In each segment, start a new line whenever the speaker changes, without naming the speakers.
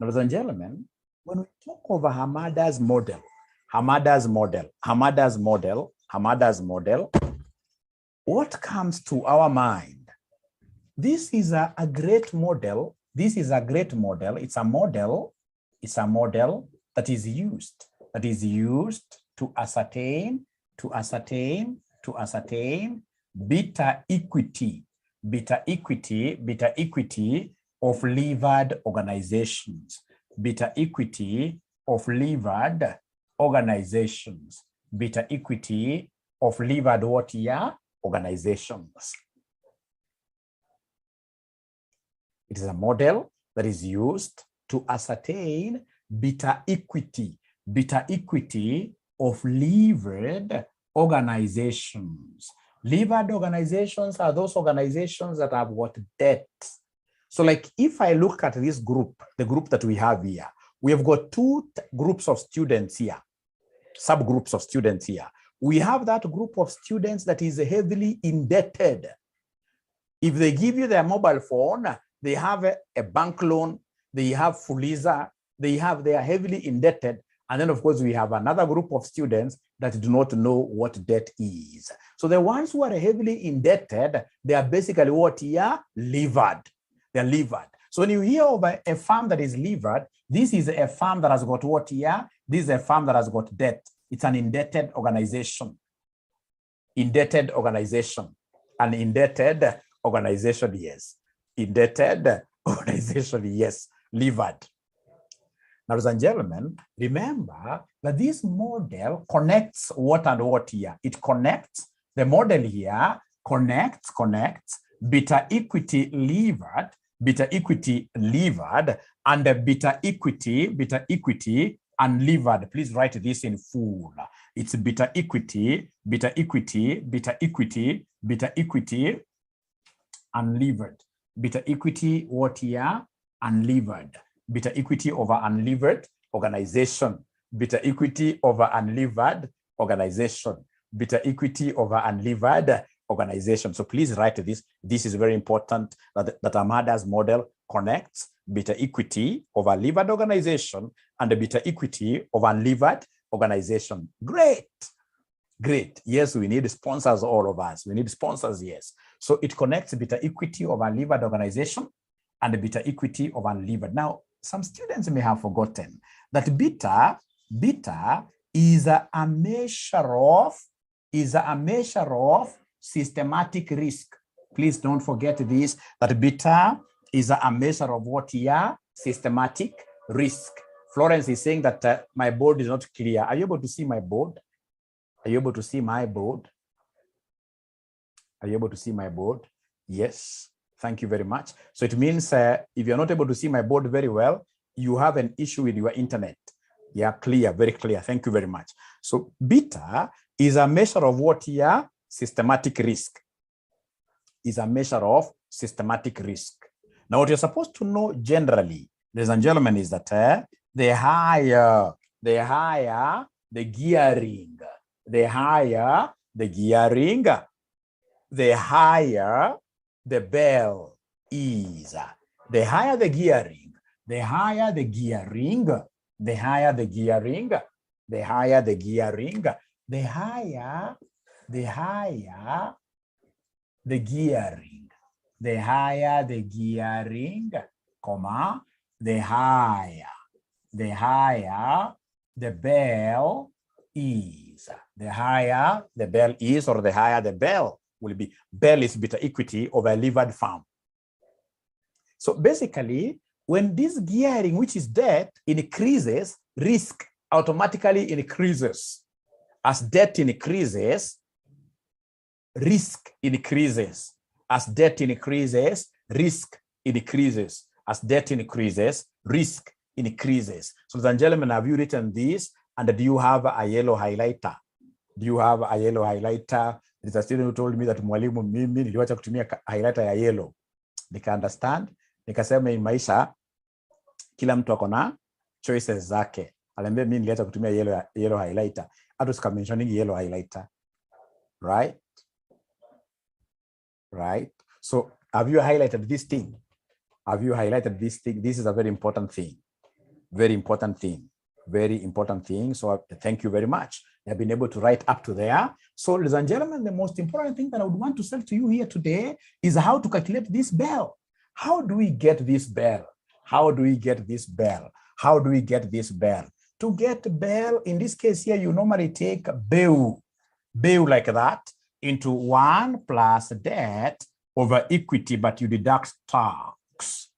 Ladies and gentlemen, when we talk of Hamada's model, Hamada's model, what comes to our mind? This is a great model. This is a great model. It's a model that is used to ascertain beta equity of levered organizations, beta equity of levered organizations, beta equity of levered what year? Organizations. It is a model that is used to ascertain beta equity of levered organizations. Levered organizations are those organizations that have got debt. So like if I look at this group, the group that we have here, we have got two groups of students here, subgroups of students here. We have that group of students that is heavily indebted. If they give you their mobile phone, they have a bank loan, they have Fuliza, they are heavily indebted. And then of course we have another group of students that do not know what debt is. So the ones who are heavily indebted, they are basically what here? Levered. They're levered. So when you hear of a firm that is levered, this is a firm that has got what here? This is a firm that has got debt. It's an indebted organization. Indebted organization. An indebted organization, yes. Indebted organization, yes. Levered. Now, ladies and gentlemen, remember that this model connects what and what here. It connects, the model here connects beta equity levered, and the beta equity unlevered. Please write this in full. It's beta equity, unlevered. Beta equity what here? Unlevered. Beta equity over unlevered organization. Beta equity over unlevered organization. Beta equity over unlevered organization. So please write this. This is very important that Hamada's model connects beta equity over levered organization and the beta equity over unlevered organization. Great. Great. Yes, we need sponsors, all of us. We need sponsors, yes. So it connects beta equity of unlevered organization and the beta equity of unlevered. Now, some students may have forgotten that beta is a measure of systematic risk. Please don't forget this, that beta is a measure of what here? Systematic risk. Florence is saying that my board is not clear. Are you able to see my board? Are you able to see my board? Are you able to see my board? Yes. Thank you very much. So it means if you're not able to see my board very well, you have an issue with your internet. Yeah, clear, very clear. Thank you very much. So beta is a measure of what here? Systematic risk. Is a measure of systematic risk. Now, what you're supposed to know generally, ladies and gentlemen, is that the higher the gearing, the higher the bell is. The higher the gearing, the higher the gearing, the higher the gearing, the higher the gearing, the higher the gearing, the higher the gearing, comma, the higher the bell is. The higher the bell is, or the higher the bell will be. Bell is beta equity of a levered firm. So basically, when this gearing, which is debt, increases, risk automatically increases. As debt increases, risk increases. As debt increases, risk increases. As debt increases, risk increases. So, ladies and gentlemen, have you written this? And do you have a yellow highlighter? Do you have a yellow highlighter? There's a student who told me that mwalimu mimi niliwacha kutumia highlighter ya yellow. Nika understand. Nikasema in maisha kila mtu akona choices zake. Aliambia mimi niliacha kutumia yellow highlighter. Hata sika mentioning yellow highlighter. Right? Right? So have you highlighted this thing? Have you highlighted this thing? This is a very important thing. Very important thing. Very important thing. So thank you very much. They've been able to write up to there. So, ladies and gentlemen, the most important thing that I would want to say to you here today is how to calculate this bell. How do we get this bell? How do we get this bell? How do we get this bell? To get bell, in this case here, you normally take BEW like that into 1 plus debt over equity, but you deduct tax.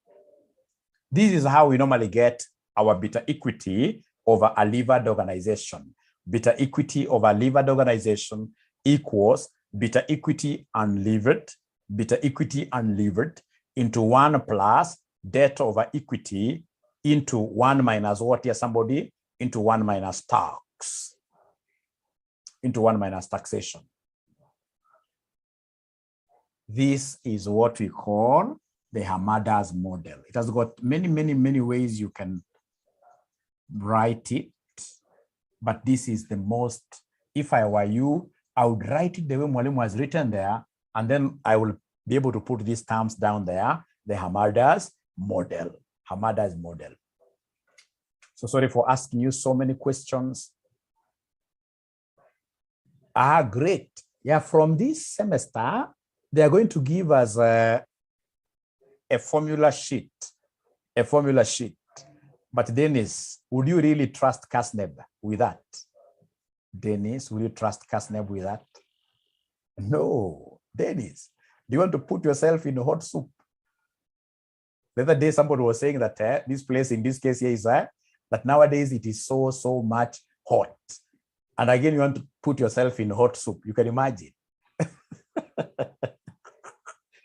This is how we normally get our beta equity over a levered organization. Beta equity over a levered organization equals beta equity unlevered into 1 plus debt over equity into 1 minus what here, somebody? Into 1 minus tax. Into 1 minus taxation. This is what we call the Hamada's model. It has got many ways you can write it, but this is the most, if I were you, I would write it the way Mwalimu has written there, and then I will be able to put these terms down there, the Hamada's model. Hamada's model. So sorry for asking you so many questions. Great. Yeah, from this semester, they are going to give us a formula sheet. But Dennis, would you really trust 𝒃𝒆𝒐𝒓𝒆 with that? Dennis, will you trust 𝒃𝒆𝒐𝒓 with that? No. Dennis, do you want to put yourself in hot soup? The other day, somebody was saying that this place, in this case here, is that nowadays it is so much hot. And again, you want to put yourself in hot soup. You can imagine.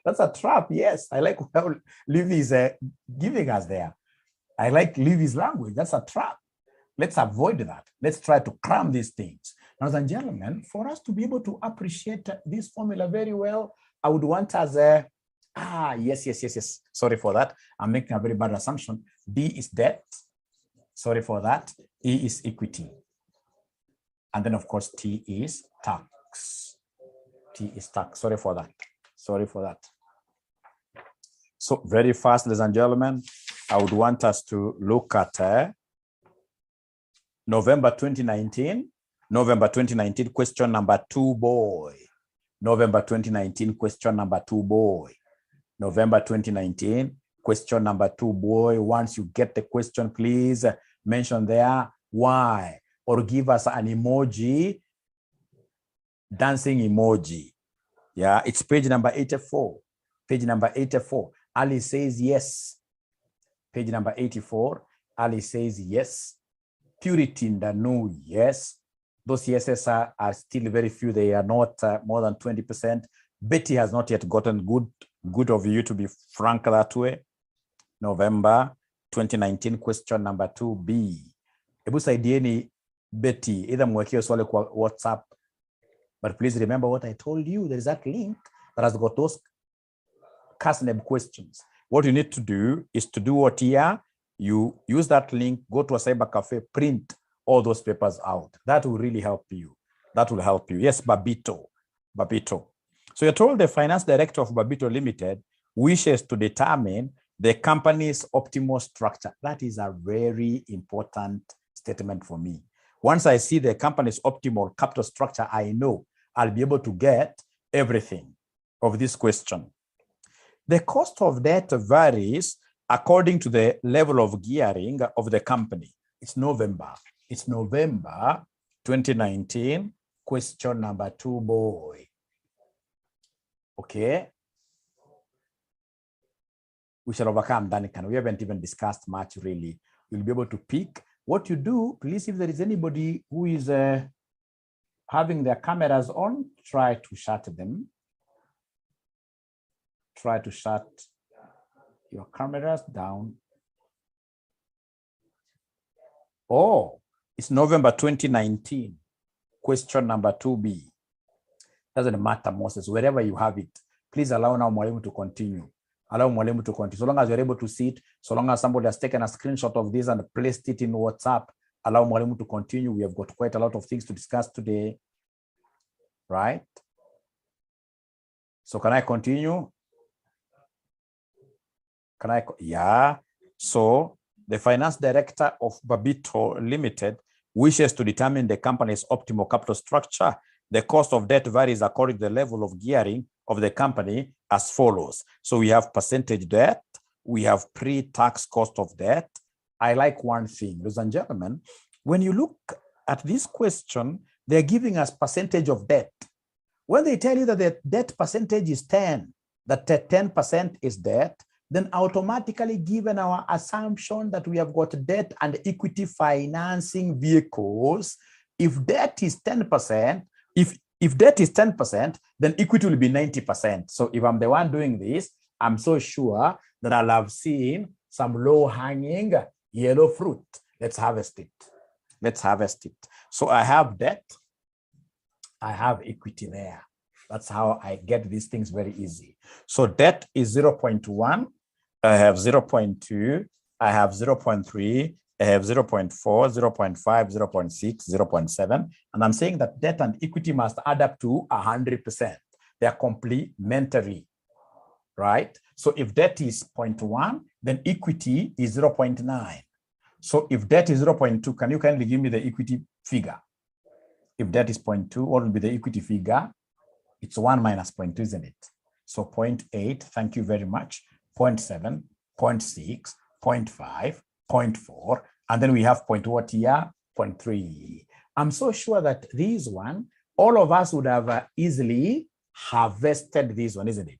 That's a trap. Yes, I like how Livy is giving us there. I like Livy's language. That's a trap. Let's avoid that. Let's try to cram these things. Now, ladies and gentlemen, for us to be able to appreciate this formula very well, I would want us yes. Sorry for that. I'm making a very bad assumption. D is debt. Sorry for that. E is equity. And then, of course, T is tax. T is tax. Sorry for that. So very fast, ladies and gentlemen, I would want us to look at November 2019, question number 2, boy. November 2019, question number 2, boy. November 2019, question number 2, boy. Once you get the question, please mention there why, or give us an emoji, dancing emoji. Yeah, it's page number 84. Page number 84. Ali says yes. Page number 84. Ali says yes. Purity Ndanu, yes. Those yeses are still very few. They are not more than 20%. Betty has not yet gotten good of you to be frank that way. November 2019, question number 2B. Ebu saidieni Betty, either mwekio swali kwa WhatsApp. But please remember what I told you. There is that link that has got those 𝒃𝒆𝒐𝒓 questions. What you need to do is to do what here? You use that link, go to a cyber cafe, print all those papers out. That will really help you. That will help you. Yes, Babito. So you're told the finance director of Babito Limited wishes to determine the company's optimal structure. That is a very important statement for me. Once I see the company's optimal capital structure, I know I'll be able to get everything of this question. The cost of debt varies according to the level of gearing of the company. It's November 2019, question number 2, boy. Okay. We shall overcome Danikan. We haven't even discussed much really. You'll be able to pick what you do. Please, if there is anybody who is having their cameras on, try to shut them. Try to shut your cameras down. Oh, it's November 2019, question number 2B. Doesn't matter, Moses, wherever you have it, please allow now Mwalimu to continue. Allow Mwalimu to continue. So long as you're able to see it, so long as somebody has taken a screenshot of this and placed it in WhatsApp, allow Mwalimu to continue. We have got quite a lot of things to discuss today, right? So can I continue? Yeah. So The finance director of 𝒃𝒆𝒊𝒈𝒕 Limited wishes to determine the company's optimal capital structure. The cost of debt varies according to the level of gearing of the company as follows. So we have percentage debt, we have pre-tax cost of debt. I like one thing, ladies and gentlemen, when you look at this question, they're giving us percentage of debt. When they tell you that the debt percentage is 10, that 10% is debt, then automatically given our assumption that we have got debt and equity financing vehicles, if debt is 10%, if debt is 10%, then equity will be 90%. So if I'm the one doing this, I'm so sure that I'll have seen some low-hanging yellow fruit. Let's harvest it. Let's harvest it. So I have debt, I have equity there. That's how I get these things very easy. So debt is 0.1, I have 0.2, I have 0.3, I have 0.4, 0.5, 0.6, 0.7. And I'm saying that debt and equity must add up to 100%. They are complementary, right? So if debt is 0.1, then equity is 0.9. So if debt is 0.2, can you kindly give me the equity figure? If debt is 0.2, what will be the equity figure? It's 1 minus 0.2, isn't it? So 0.8, thank you very much. 0.7, 0.6, 0.5, 0.4, and then we have what here? 0.3. I'm so sure that this one, all of us would have easily harvested this one, isn't it?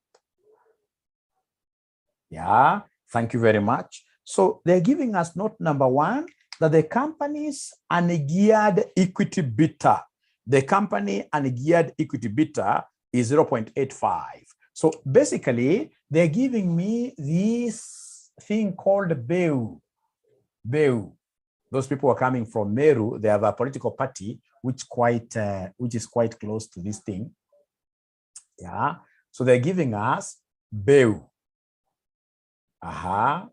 Yeah, thank you very much. So they're giving us note number 1, that the company's ungeared equity beta, the company ungeared equity beta is 0.85. So basically, they're giving me this thing called 𝒃𝒆𝒊𝒈𝒕. 𝒃𝒆𝒊𝒈𝒕. Those people are coming from Meru. They have a political party which is quite close to this thing. Yeah. So they're giving us 𝒃𝒆𝒊𝒈𝒕.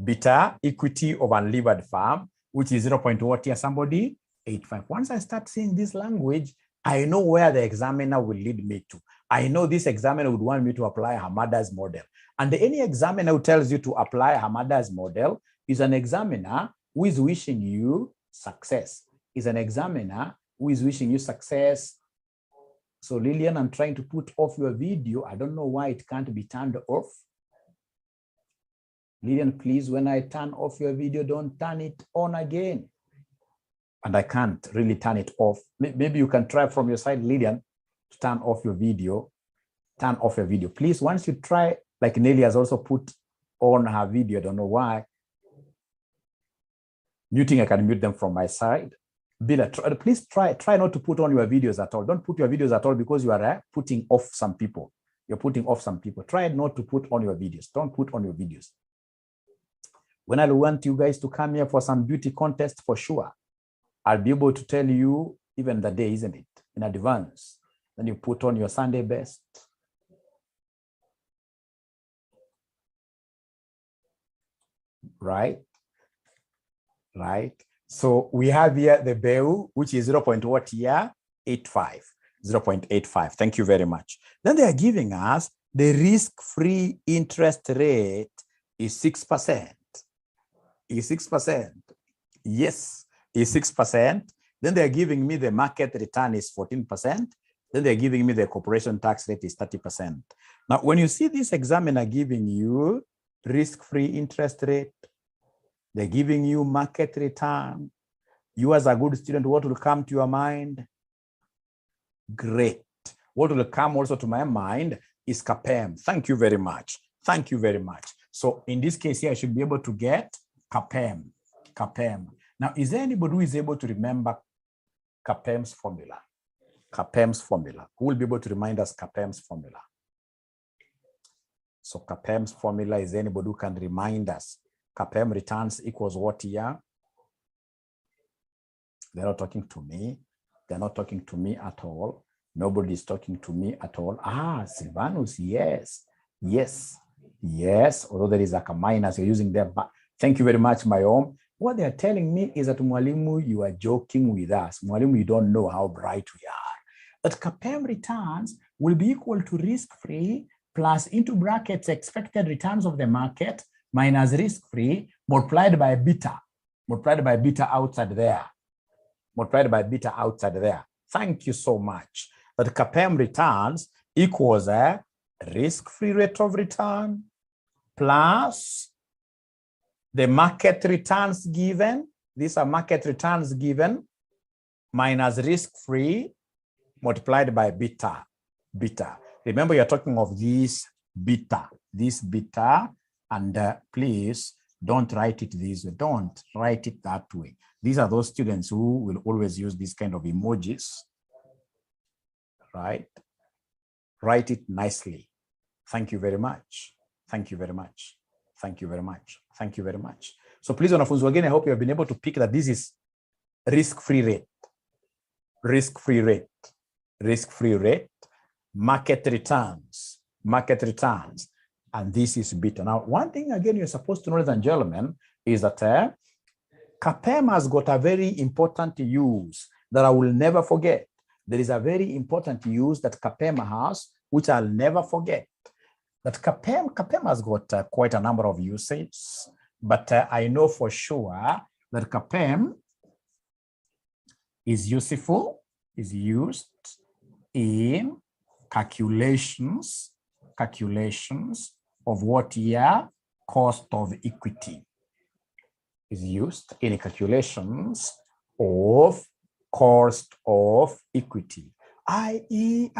Beta equity of unlevered farm, which is 0.what here, somebody? 85. Once I start seeing this language, I know where the examiner will lead me to. I know this examiner would want me to apply Hamada's model. And any examiner who tells you to apply Hamada's model is an examiner who is wishing you success. Is an examiner who is wishing you success. So Lillian, I'm trying to put off your video. I don't know why it can't be turned off. Lillian, please, when I turn off your video, don't turn it on again. And I can't really turn it off. Maybe you can try from your side, Lillian, to turn off your video. Turn off your video. Please, once you try, like Nelly has also put on her video, I don't know why. Muting, I can mute them from my side. Bila, please try not to put on your videos at all. Don't put your videos at all because you are putting off some people. You're putting off some people. Try not to put on your videos. Don't put on your videos. When I want you guys to come here for some beauty contest, for sure, I'll be able to tell you even the day, isn't it, in advance. Then you put on your Sunday best. Right? Right? So we have here the 𝒃𝒆𝒊𝒈𝒕, which is 0.what here? 85. 0.85. Thank you very much. Then they are giving us the risk-free interest rate is 6%. Is 6%. Yes, is 6%. Then they're giving me the market return is 14%. Then they're giving me the corporation tax rate is 30%. Now, when you see this examiner giving you risk-free interest rate, they're giving you market return, you as a good student, what will come to your mind? Great. What will come also to my mind is CAPM. Thank you very much. Thank you very much. So in this case here, I should be able to get CAPM. CAPM. Now, is there anybody who is able to remember CAPM's formula? CAPM's formula. Who will be able to remind us CAPM's formula? So CAPM's formula, is there anybody who can remind us? CAPM returns equals what here? They're not talking to me. They're not talking to me at all. Nobody is talking to me at all. Ah, Silvanus, yes. Yes. Yes. Although there is like a minus, you're using there. But thank you very much, my own. What they're telling me is that, Mwalimu, you are joking with us. Mwalimu, you don't know how bright we are. That CAPM returns will be equal to risk-free plus into brackets expected returns of the market minus risk-free multiplied by beta outside there. Multiplied by beta outside there. Thank you so much. That 𝒃𝒄 returns equals a risk-free rate of return plus the market returns given. These are market returns given minus risk-free multiplied by beta. Remember, you're talking of this beta, and please don't write it this way. Don't write it that way. These are those students who will always use these kind of emojis, right? Write it nicely. Thank you very much. Thank you very much. Thank you very much. Thank you very much. So please, wanafunzi again, I hope you have been able to pick that this is risk-free rate, market returns, and this is beta. Now, one thing again you're supposed to know, ladies and gentlemen, is that 𝒃𝒄 has got a very important use that I will never forget. There is a very important use that 𝒃𝒄 has, which I'll never forget. That 𝒃𝒄 has got quite a number of uses, but I know for sure that 𝒃𝒄 is used in calculations of what here? Cost of equity. Is used in calculations of cost of equity, i.e.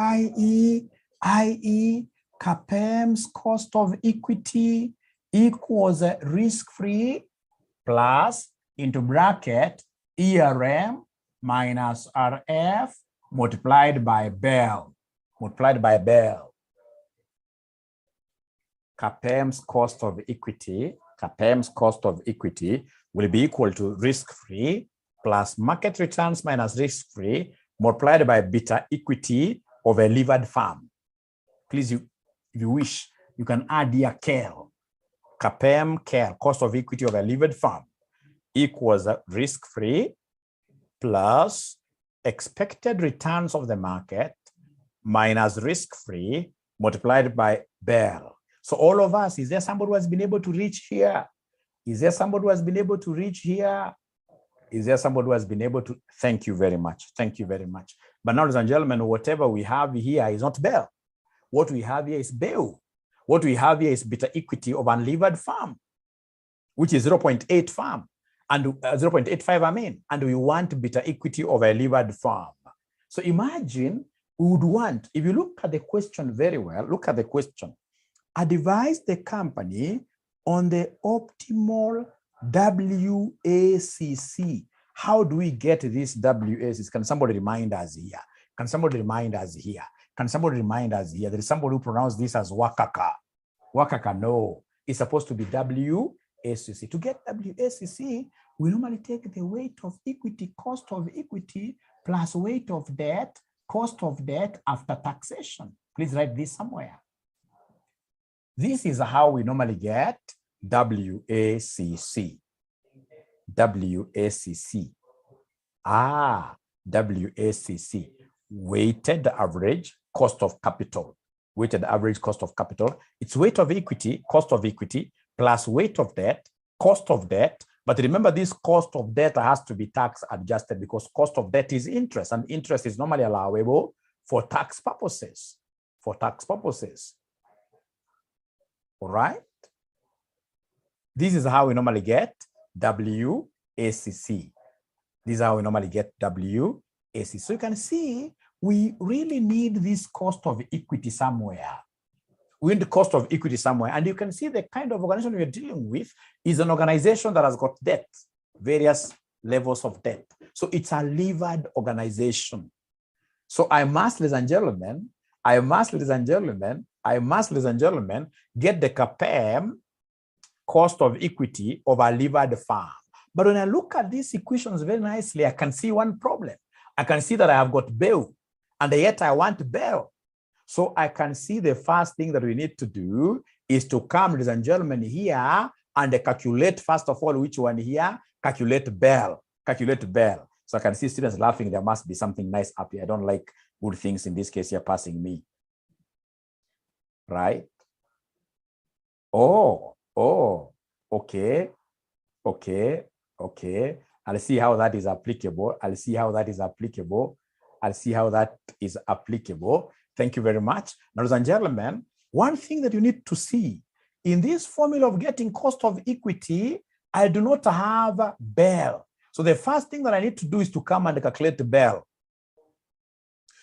𝒃𝒄's cost of equity equals risk-free plus into bracket ERM minus RF multiplied by Bell. 𝒃𝒄's cost of equity will be equal to risk-free plus market returns minus risk-free multiplied by beta equity of a levered firm. Please, if you wish, you can add here 𝒃𝒄, cost of equity of a levered firm equals risk-free plus expected returns of the market minus risk-free multiplied by Bell. So all of us, is there somebody who has been able to reach here? Is there somebody who has been able to reach here? Is there somebody who has been able to? Thank you very much. Thank you very much. But now, ladies and gentlemen, whatever we have here is not Bell. What we have here is Bell. What we have here is beta equity of unlevered firm, which is 0.8 firm and 0.85, I mean, and we want beta equity of a levered firm. So imagine we would want, if you look at the question very well, look at the question. Advise the company on the optimal WACC. How do we get this WACC? Can somebody remind us here? Can somebody remind us here? Can somebody remind us here? There is somebody who pronounced this as wakaka. Wakaka, no. It's supposed to be WACC. To get WACC, we normally take the weight of equity, cost of equity, plus weight of debt, cost of debt after taxation. Please write this somewhere. This is how we normally get WACC. WACC. WACC. Weighted average cost of capital. Weighted average cost of capital. It's weight of equity, cost of equity, plus weight of debt, cost of debt. But remember, this cost of debt has to be tax adjusted because cost of debt is interest, and interest is normally allowable for tax purposes. All right. This is how we normally get WACC. This is how we normally get WACC. So you can see we really need this cost of equity somewhere. We need the cost of equity somewhere. And you can see the kind of organization we're dealing with is an organization that has got debt, various levels of debt. So it's a levered organization. So I must, ladies and gentlemen, get the 𝒃𝒄 cost of equity of a levered firm. But when I look at these equations very nicely, I can see one problem. I can see that I have got Bell, and yet I want Bell. So I can see the first thing that we need to do is to come, ladies and gentlemen, here and calculate, first of all, which one here? Calculate Bell. So I can see students laughing. There must be something nice up here. I don't like good things in this case. You're passing me. Right? Oh, Okay. I'll see how that is applicable. I'll see how that is applicable. Thank you very much. Ladies and gentlemen, one thing that you need to see in this formula of getting cost of equity, I do not have BEL. So the first thing that I need to do is to come and calculate BEL.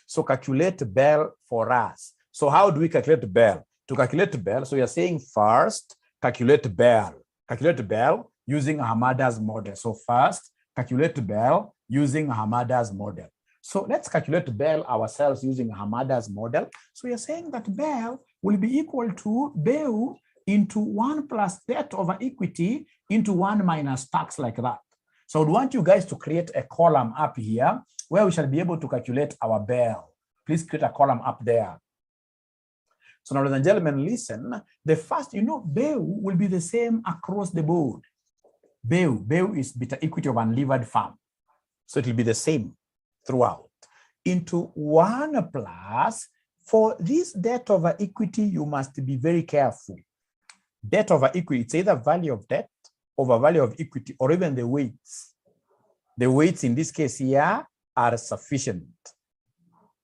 So calculate BEL for us. So how do we calculate BEL? To calculate BEL, so you're saying first, calculate BEL. Calculate BEL using Hamada's model. So first, calculate BEL using Hamada's model. So let's calculate BEL ourselves using Hamada's model. So you're saying that BEL will be equal to BEL into 1 plus debt over equity into 1 minus tax, like that. So I would want you guys to create a column up here where we shall be able to calculate our BEL. Please create a column up there. So now, ladies and gentlemen, listen. The first, BEL will be the same across the board. BEL is beta equity of unlevered farm. So it will be the same throughout. Into 1 plus, for this debt over equity, you must be very careful. Debt over equity, it's either value of debt over value of equity, or even the weights. The weights in this case here are sufficient.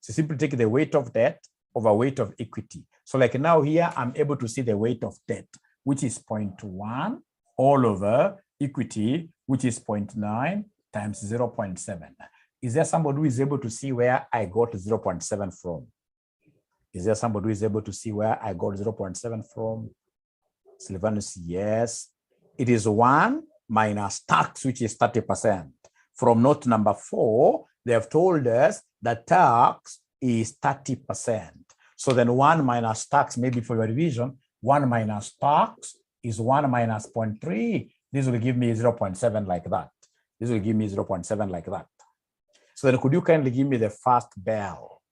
So simply take the weight of debt over weight of equity. So like now here, I'm able to see the weight of debt, which is 0.1 all over equity, which is 0.9 times 0.7. Is there somebody who is able to see where I got 0.7 from? Is there somebody who is able to see where I got 0.7 from? Sylvanus, yes. It is 1 minus tax, which is 30%. From note number 4, they have told us that tax is 30%. So then 1 minus tax, maybe for your revision, 1 minus tax is 1 minus 0.3. This will give me 0.7 like that. This will give me 0.7 like that. So then could you kindly give me the first BEL?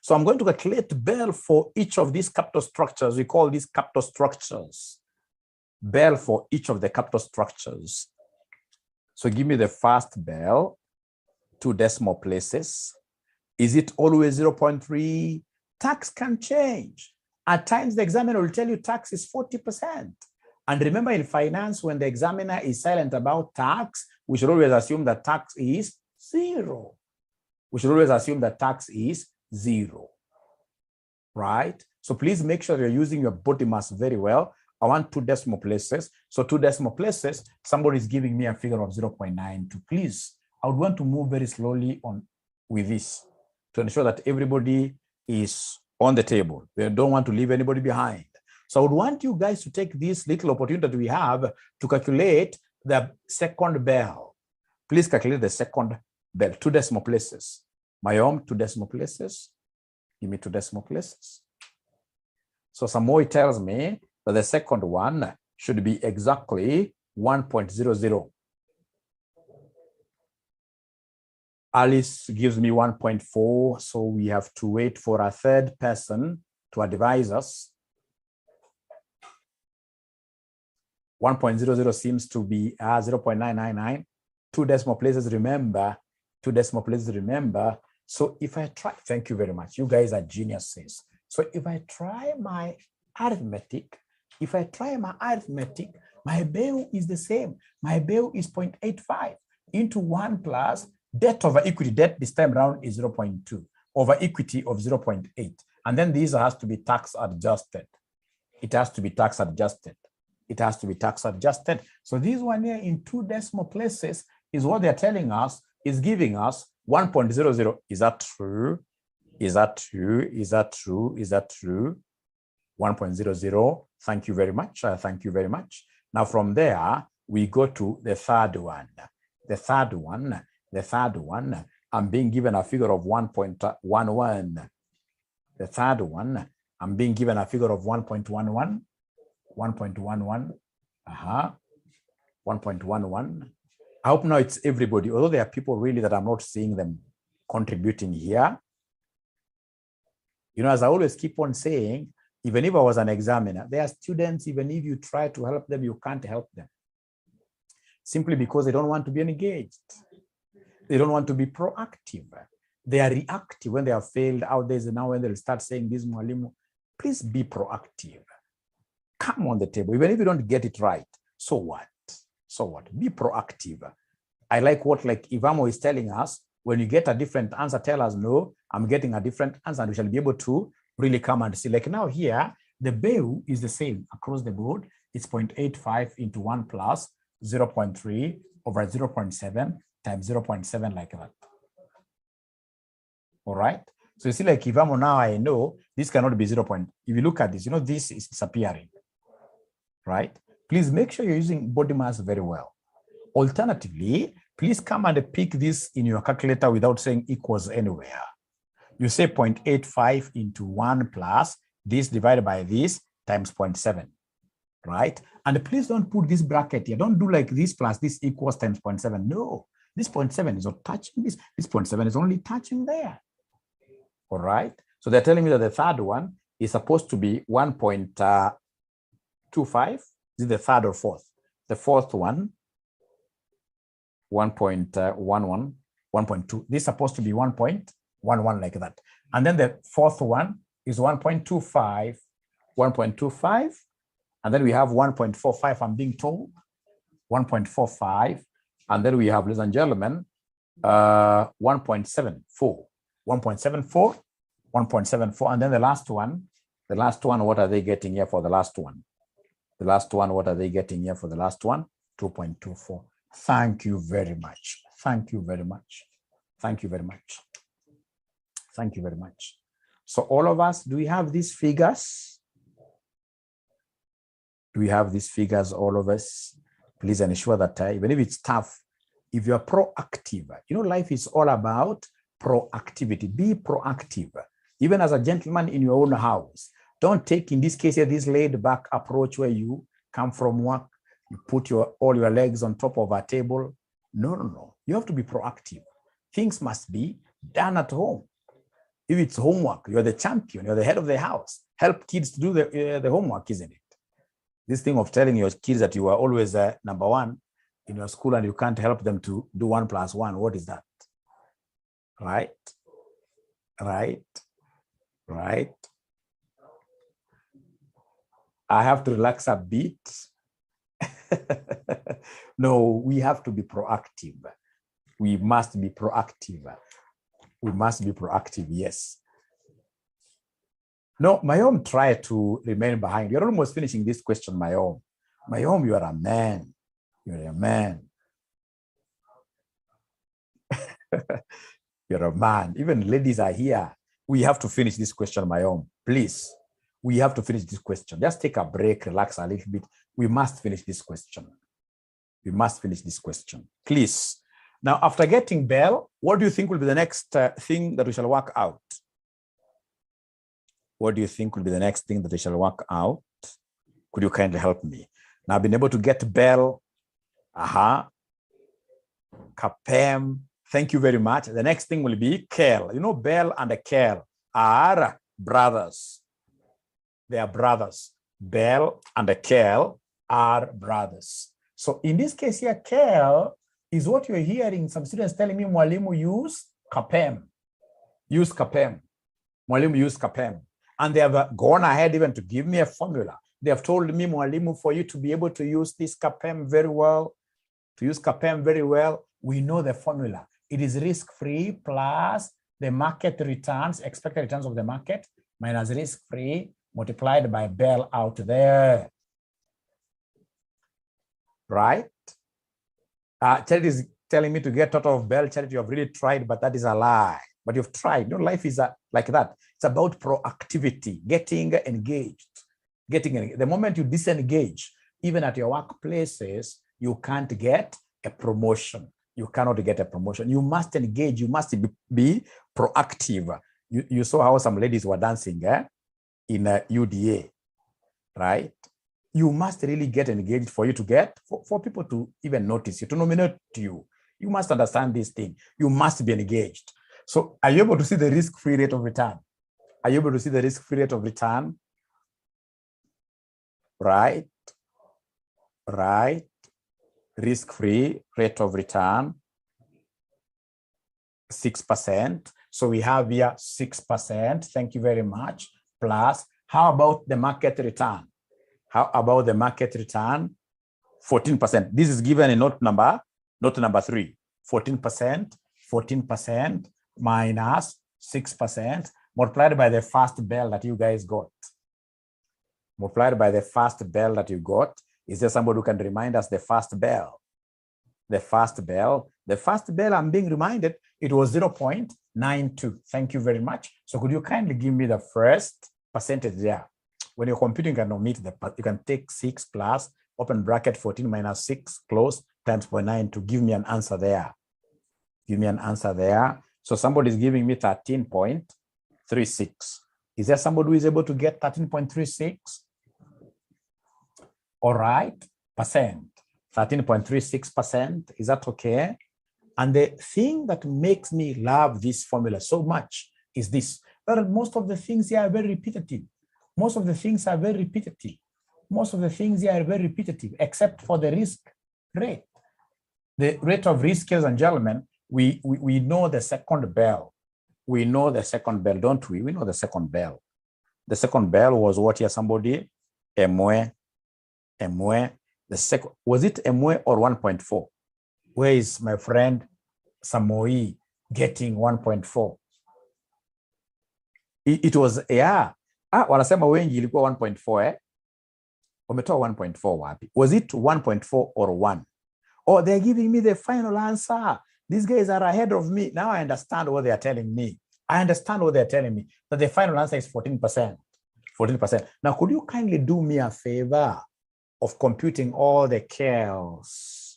So I'm going to calculate BEL for each of these capital structures. We call these capital structures. BEL for each of the capital structures. So give me the first BEL, 2 decimal places. Is it always 0.3? Tax can change. At times, the examiner will tell you tax is 40%. And remember, in finance, when the examiner is silent about tax, we should always assume that tax is 0. We should always assume that tax is 0. Right? So please make sure you're using your body mass very well. I want 2 decimal places. So 2 decimal places, somebody is giving me a figure of 0.92. Please, I would want to move very slowly on with this to ensure that everybody is on the table. We don't want to leave anybody behind. So I would want you guys to take this little opportunity that we have to calculate the second BEL. Please calculate the second BEL, 2 decimal places. My own 2 decimal places. Give me 2 decimal places. So Samoy tells me that the second one should be exactly 1.00. Alice gives me 1.4, so we have to wait for a third person to advise us. 1.00 seems to be 0.999. 2 decimal places, remember. 2 decimal places, remember. So if I try, thank you very much. You guys are geniuses. So if I try my arithmetic, my BEL is the same. My BEL is 0.85 into 1 plus debt over equity. Debt this time around is 0.2 over equity of 0.8. And then this has to be tax adjusted. It has to be tax adjusted. It has to be tax adjusted. So this one here in 2 decimal places is what they're telling us, is giving us 1.00. Is that true? Is that true? Is that true? Is that true? 1.00. Thank you very much. Thank you very much. Now from there, we go to the third one. The third one, I'm being given a figure of 1.11. The third one, I'm being given a figure of 1.11. 1.11. 1.11. I hope now it's everybody, although there are people really that I'm not seeing them contributing here. You know, as I always keep on saying, even if I was an examiner, there are students, even if you try to help them, you can't help them. Simply because they don't want to be engaged. They don't want to be proactive. They are reactive when they have failed out there. Now when they'll start saying this, Mwalimu, please be proactive. Come on the table. Even if you don't get it right, So what? So what? Be proactive. I like what Ivamo is telling us. When you get a different answer, tell us, no, I'm getting a different answer, and we shall be able to really come and see. Like now here, the BEU is the same across the board. It's 0.85 into 1 plus 0.3 over 0.7 times 0.7 like that. All right. So you see, like Ivamo, now I know this cannot be 0. If you look at this, you know, this is disappearing, right? Please make sure you're using body mass very well. Alternatively, please come and pick this in your calculator without saying equals anywhere. You say 0.85 into 1 plus this divided by this times 0.7, right? And please don't put this bracket here. Don't do like this plus this equals times 0.7. No, this 0.7 is not touching this. This 0.7 is only touching there. All right. So they're telling me that the third one is supposed to be 1.25. Is it the third or fourth? The fourth one, 1.11, 1.2. This is supposed to be 1.11 like that. And then the fourth one is 1.25, 1.25. And then we have 1.45, I'm being told, 1.45. And then we have, ladies and gentlemen, 1.74, 1.74, 1.74. And then the last one, what are they getting here for the last one? The last one, what are they getting here for the last one? 2.24. Thank you very much. Thank you very much. Thank you very much. Thank you very much. So all of us, do we have these figures? Do we have these figures, all of us? Please ensure that even if it's tough, if you're proactive, you know, life is all about proactivity. Be proactive. Even as a gentleman in your own house, don't take, in this case, this laid back approach where you come from work, you put all your legs on top of a table. No, no, no. You have to be proactive. Things must be done at home. If it's homework, you're the champion, you're the head of the house. Help kids to do the homework, isn't it? This thing of telling your kids that you are always number one in your school and you can't help them to do 1 + 1, what is that? Right? Right? Right? I have to relax a bit. No, we have to be proactive. We must be proactive. We must be proactive, yes. No, Mayom, try to remain behind. You're almost finishing this question, Mayom. Mayom, you are a man. You're a man. You're a man. Even ladies are here. We have to finish this question, Mayom. Please. We have to finish this question. Just take a break, relax a little bit. We must finish this question. We must finish this question. Please. Now, after getting Bell, what do you think will be the next thing that we shall work out? What do you think will be the next thing that we shall work out? Could you kindly help me? Now, I've been able to get Bell. Capem. Thank you very much. The next thing will be 𝐿. You know, Bell and 𝐿 are brothers. They are brothers. Bell and 𝐿 are brothers. So in this case here, 𝐿 is what you're hearing some students telling me, Mwalimu, use capem. Use capem. Mwalimu, use capem. And they have gone ahead even to give me a formula. They have told me, Mwalimu, for you to be able to use this capem very well, we know the formula. It is risk-free plus the market returns, expected returns of the market, minus risk-free multiplied by Bell out there. Right? Charity is telling me to get out of Bell. Charity, you have really tried, but that is a lie. But you've tried. You know, life is like that. It's about proactivity, getting engaged. The moment you disengage, even at your workplaces, you can't get a promotion. You cannot get a promotion. You must engage. You must be proactive. You saw how some ladies were dancing in UDA, right? You must really get engaged for you to get, for people to even notice you, to nominate you. You must understand this thing. You must be engaged. So are you able to see the risk-free rate of return? Are you able to see the risk-free rate of return? Right? Right. Risk-free rate of return, 6%. So we have here 6%. Thank you very much. Plus, how about the market return? How about the market return? 14%. This is given in note number 3. 14% minus 6% multiplied by the first bell that you guys got. Multiplied by the first bell that you got. Is there somebody who can remind us the first bell? The first bell, I'm being reminded, it was 0.92. Thank you very much. So could you kindly give me the first percentage there? When you're computing, you can omit you can take 6 plus, open bracket, 14 minus 6, close, times 0.9 to give me an answer there. Give me an answer there. So somebody is giving me 13.36. Is there somebody who is able to get 13.36? All right, percent. 13.36%. Is that okay? And the thing that makes me love this formula so much is this. That most of the things here are very repetitive. Most of the things are very repetitive. Most of the things here are very repetitive, except for the risk rate. The rate of risk, ladies and gentlemen, we know the second bell. We know the second bell, don't we? We know the second bell. The second bell was what here, somebody? 𝐻𝐿. The second, was it 𝐻𝐿 or 1.4? Where is my friend Samoi getting 1.4? It was, yeah. Wanasema wengi ilikuwa 1.4, Wametoa 1.4 wapi? Was it 1.4 or 1? Oh, they're giving me the final answer. These guys are ahead of me. Now I understand what they are telling me. I understand what they're telling me. That the final answer is 14%. 14%. Now, could you kindly do me a favor of computing all the 𝐿s,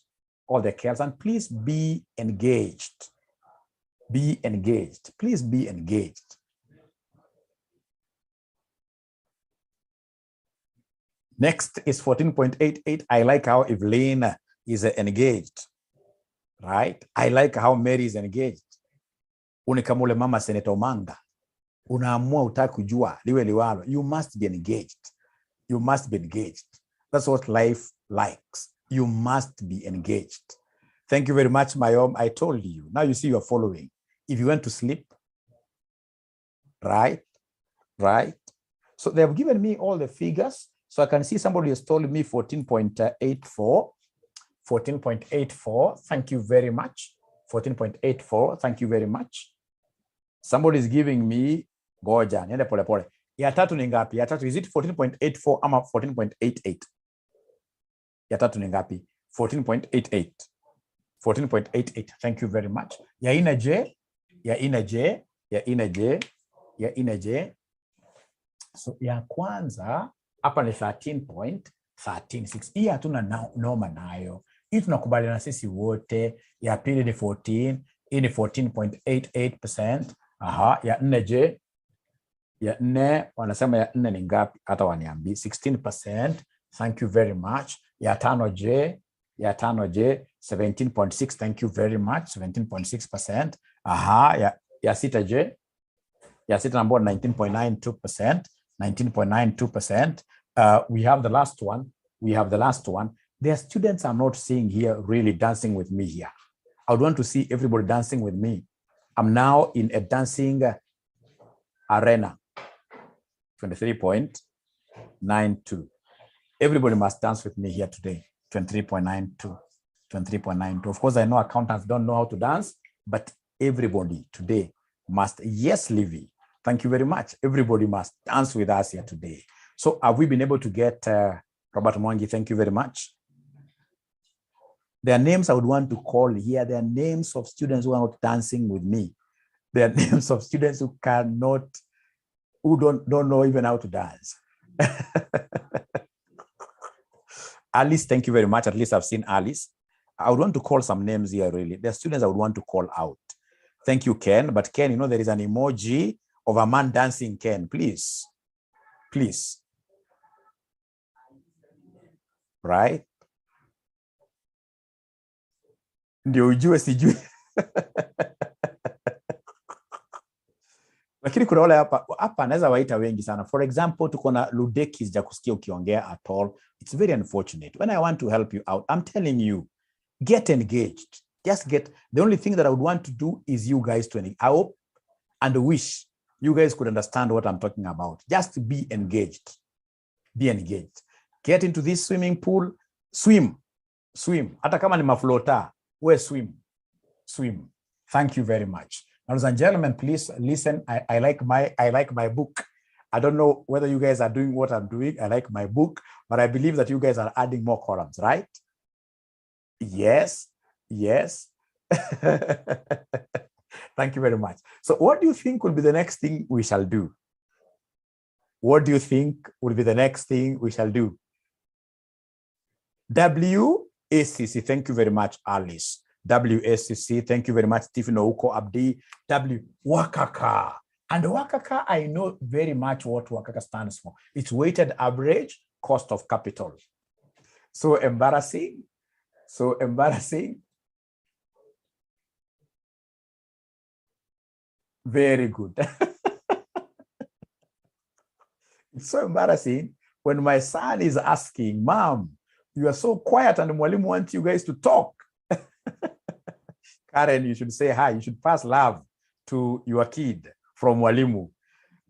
and please be engaged. Be engaged. Please be engaged. Next is 14.88. I like how Evelyn is engaged, right? I like how Mary is engaged. Unikamule mama Senator Manga. Unaamua utaki kujua liwe liwalo. You must be engaged. You must be engaged. That's what life likes. You must be engaged. Thank you very much, Mayom. I told you. Now you see you're following. If you went to sleep, right? So they have given me all the figures. So I can see somebody has told me 14.84. 14.84. Thank you very much. 14.84. Thank you very much. Somebody is giving me goja. Niende pole pole. Ya tatu ni ngapi? Ya tatu, is it 14.84 ama 14.88? Ya tatu ni ngapi? 14.88. 14.88. Thank you very much. Ya ina J. So ya kwanza hapa ni 13.136. Hii hatuna noma nayo. Hii tunakubaliana sisi wote. Ya pili ni 14. Hii ni 14.88%. Aha, ya nne J. Ya nne, wanasema ya nne ni ngapi? Hata waniambi. 16%. Thank you very much. Ya tano J. 17.6. Thank you very much. 17.6%. Aha, ya sita J. Ya sita number 19.92%. 19.92%. We have the last one. There are students I'm not seeing here really dancing with me here. I would want to see everybody dancing with me. I'm now in a dancing arena. 23.92. Everybody must dance with me here today. 23.92. 23.92. Of course, I know accountants don't know how to dance, but everybody today must. Yes, Livy. Thank you very much. Everybody must dance with us here today. So have we been able to get Robert Mwangi? Thank you very much. There are names I would want to call here. There are names of students who are not dancing with me. There are names of students who don't know even how to dance. Alice, thank you very much. At least I've seen Alice. I would want to call some names here, really. There are students I would want to call out. Thank you, Ken. But Ken, you know, there is an emoji of a man dancing, Ken. Please. Right? Ndio ujue sijui. Lakini kuna wale hapa naweza waita wengi sana. For example, tuko na Ludeki sijakusikia ukiongea at all. It's very unfortunate. When I want to help you out, I'm telling you, get engaged. Just get. The only thing that I would want to do is you guys to engage. I hope and wish you guys could understand what I'm talking about. Just be engaged. Be engaged. Get into this swimming pool, swim. Swim. Hata kama ni maflota, we swim. Swim. Thank you very much. Ladies and gentlemen, please listen. I like my book. I don't know whether you guys are doing what I'm doing. I like my book, but I believe that you guys are adding more columns, right? Yes. Yes. Thank you very much. So what do you think will be the next thing we shall do? What do you think will be the next thing we shall do? WACC, thank you very much, Alice. WACC, thank you very much, Stephen Ouko Abdi. Wakaka. And Wakaka, I know very much what Wakaka stands for. It's weighted average cost of capital. So embarrassing. So embarrassing. Very good. It's so embarrassing when my son is asking, Mom, you are so quiet and Mwalimu wants you guys to talk. Karen, you should say hi. You should pass love to your kid from Mwalimu.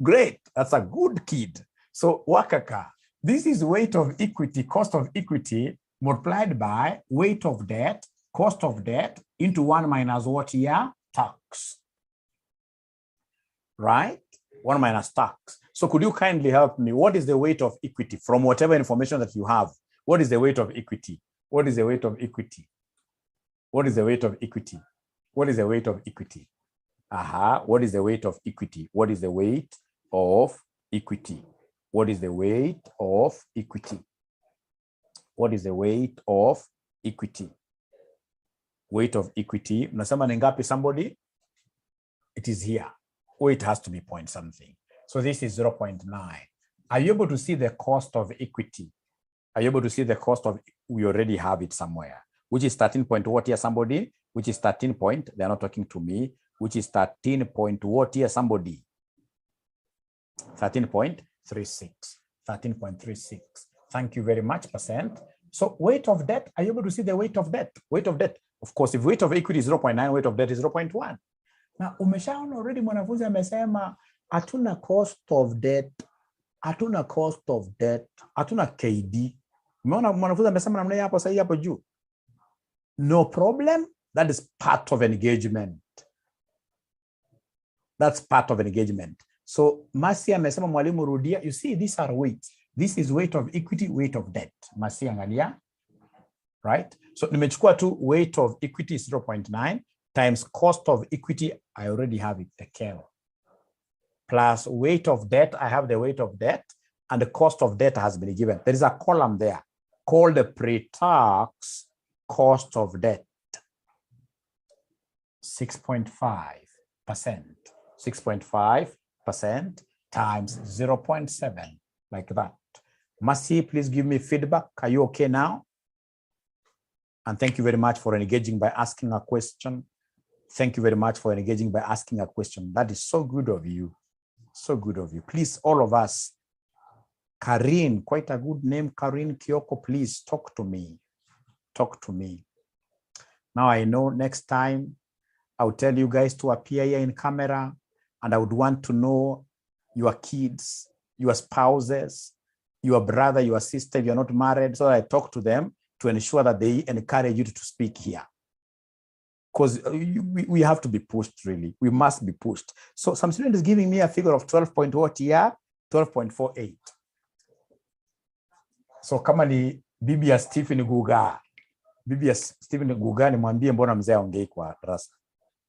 Great. That's a good kid. So Wakaka, this is weight of equity, cost of equity multiplied by weight of debt, cost of debt into 1 minus what here? Tax. Right? 1 minus tax. So could you kindly help me? What is the weight of equity from whatever information that you have? What is the weight of equity? What is the weight of equity? What is the weight of equity? What is the weight of equity? What is the weight of equity? What is the weight of equity? What is the weight of equity? What is the weight of equity? Weight of equity. Mnasema ni ngapi somebody? It is here. Or it has to be point something. So this is 0.9. Are you able to see the cost of equity? Are you able to see the cost of, we already have it somewhere, which is 13 point what here somebody, which is 13 point, they're not talking to me, which is 13 point what here somebody, 13.36, 13.36. Thank you very much, percent. So weight of debt, are you able to see the weight of debt? Weight of debt, of course, if weight of equity is 0.9, weight of debt is 0.1. Now, umeshaona already mwanafunzi amesema hatuna cost of debt, hatuna cost of debt, hatuna KD. Umeona mwanafunzi amesema namna hapo sasa hapo juu. No problem, that is part of engagement. That's part of engagement. So Masi amesema mwalimu rudia, you see these are weights. This is weight of equity, weight of debt. Masi angalia. Right? So nimechukua tu weight of equity is 0.9 times cost of equity, I already have it, the KEL. Plus weight of debt, I have the weight of debt, and the cost of debt has been given. There is a column there called the pre-tax cost of debt. 6.5%. 6.5% times 0.7, like that. Masi, please give me feedback. Are you okay now? And thank you very much for engaging by asking a question. Thank you very much for engaging by asking a question. That is so good of you. So good of you. Please, all of us. Karin, quite a good name. Karin Kyoko, please talk to me. Talk to me. Now I know next time I'll tell you guys to appear here in camera, and I would want to know your kids, your spouses, your brother, your sister, if you're not married, so that I talk to them to ensure that they encourage you to speak here. Because we have to be pushed, really. We must be pushed. So some student is giving me a figure of 12.48. So kama ni bibi ya Stephen Guga. Bibi ya Stephen Guga ni mwambie mbona mzee aongei kwa darasa.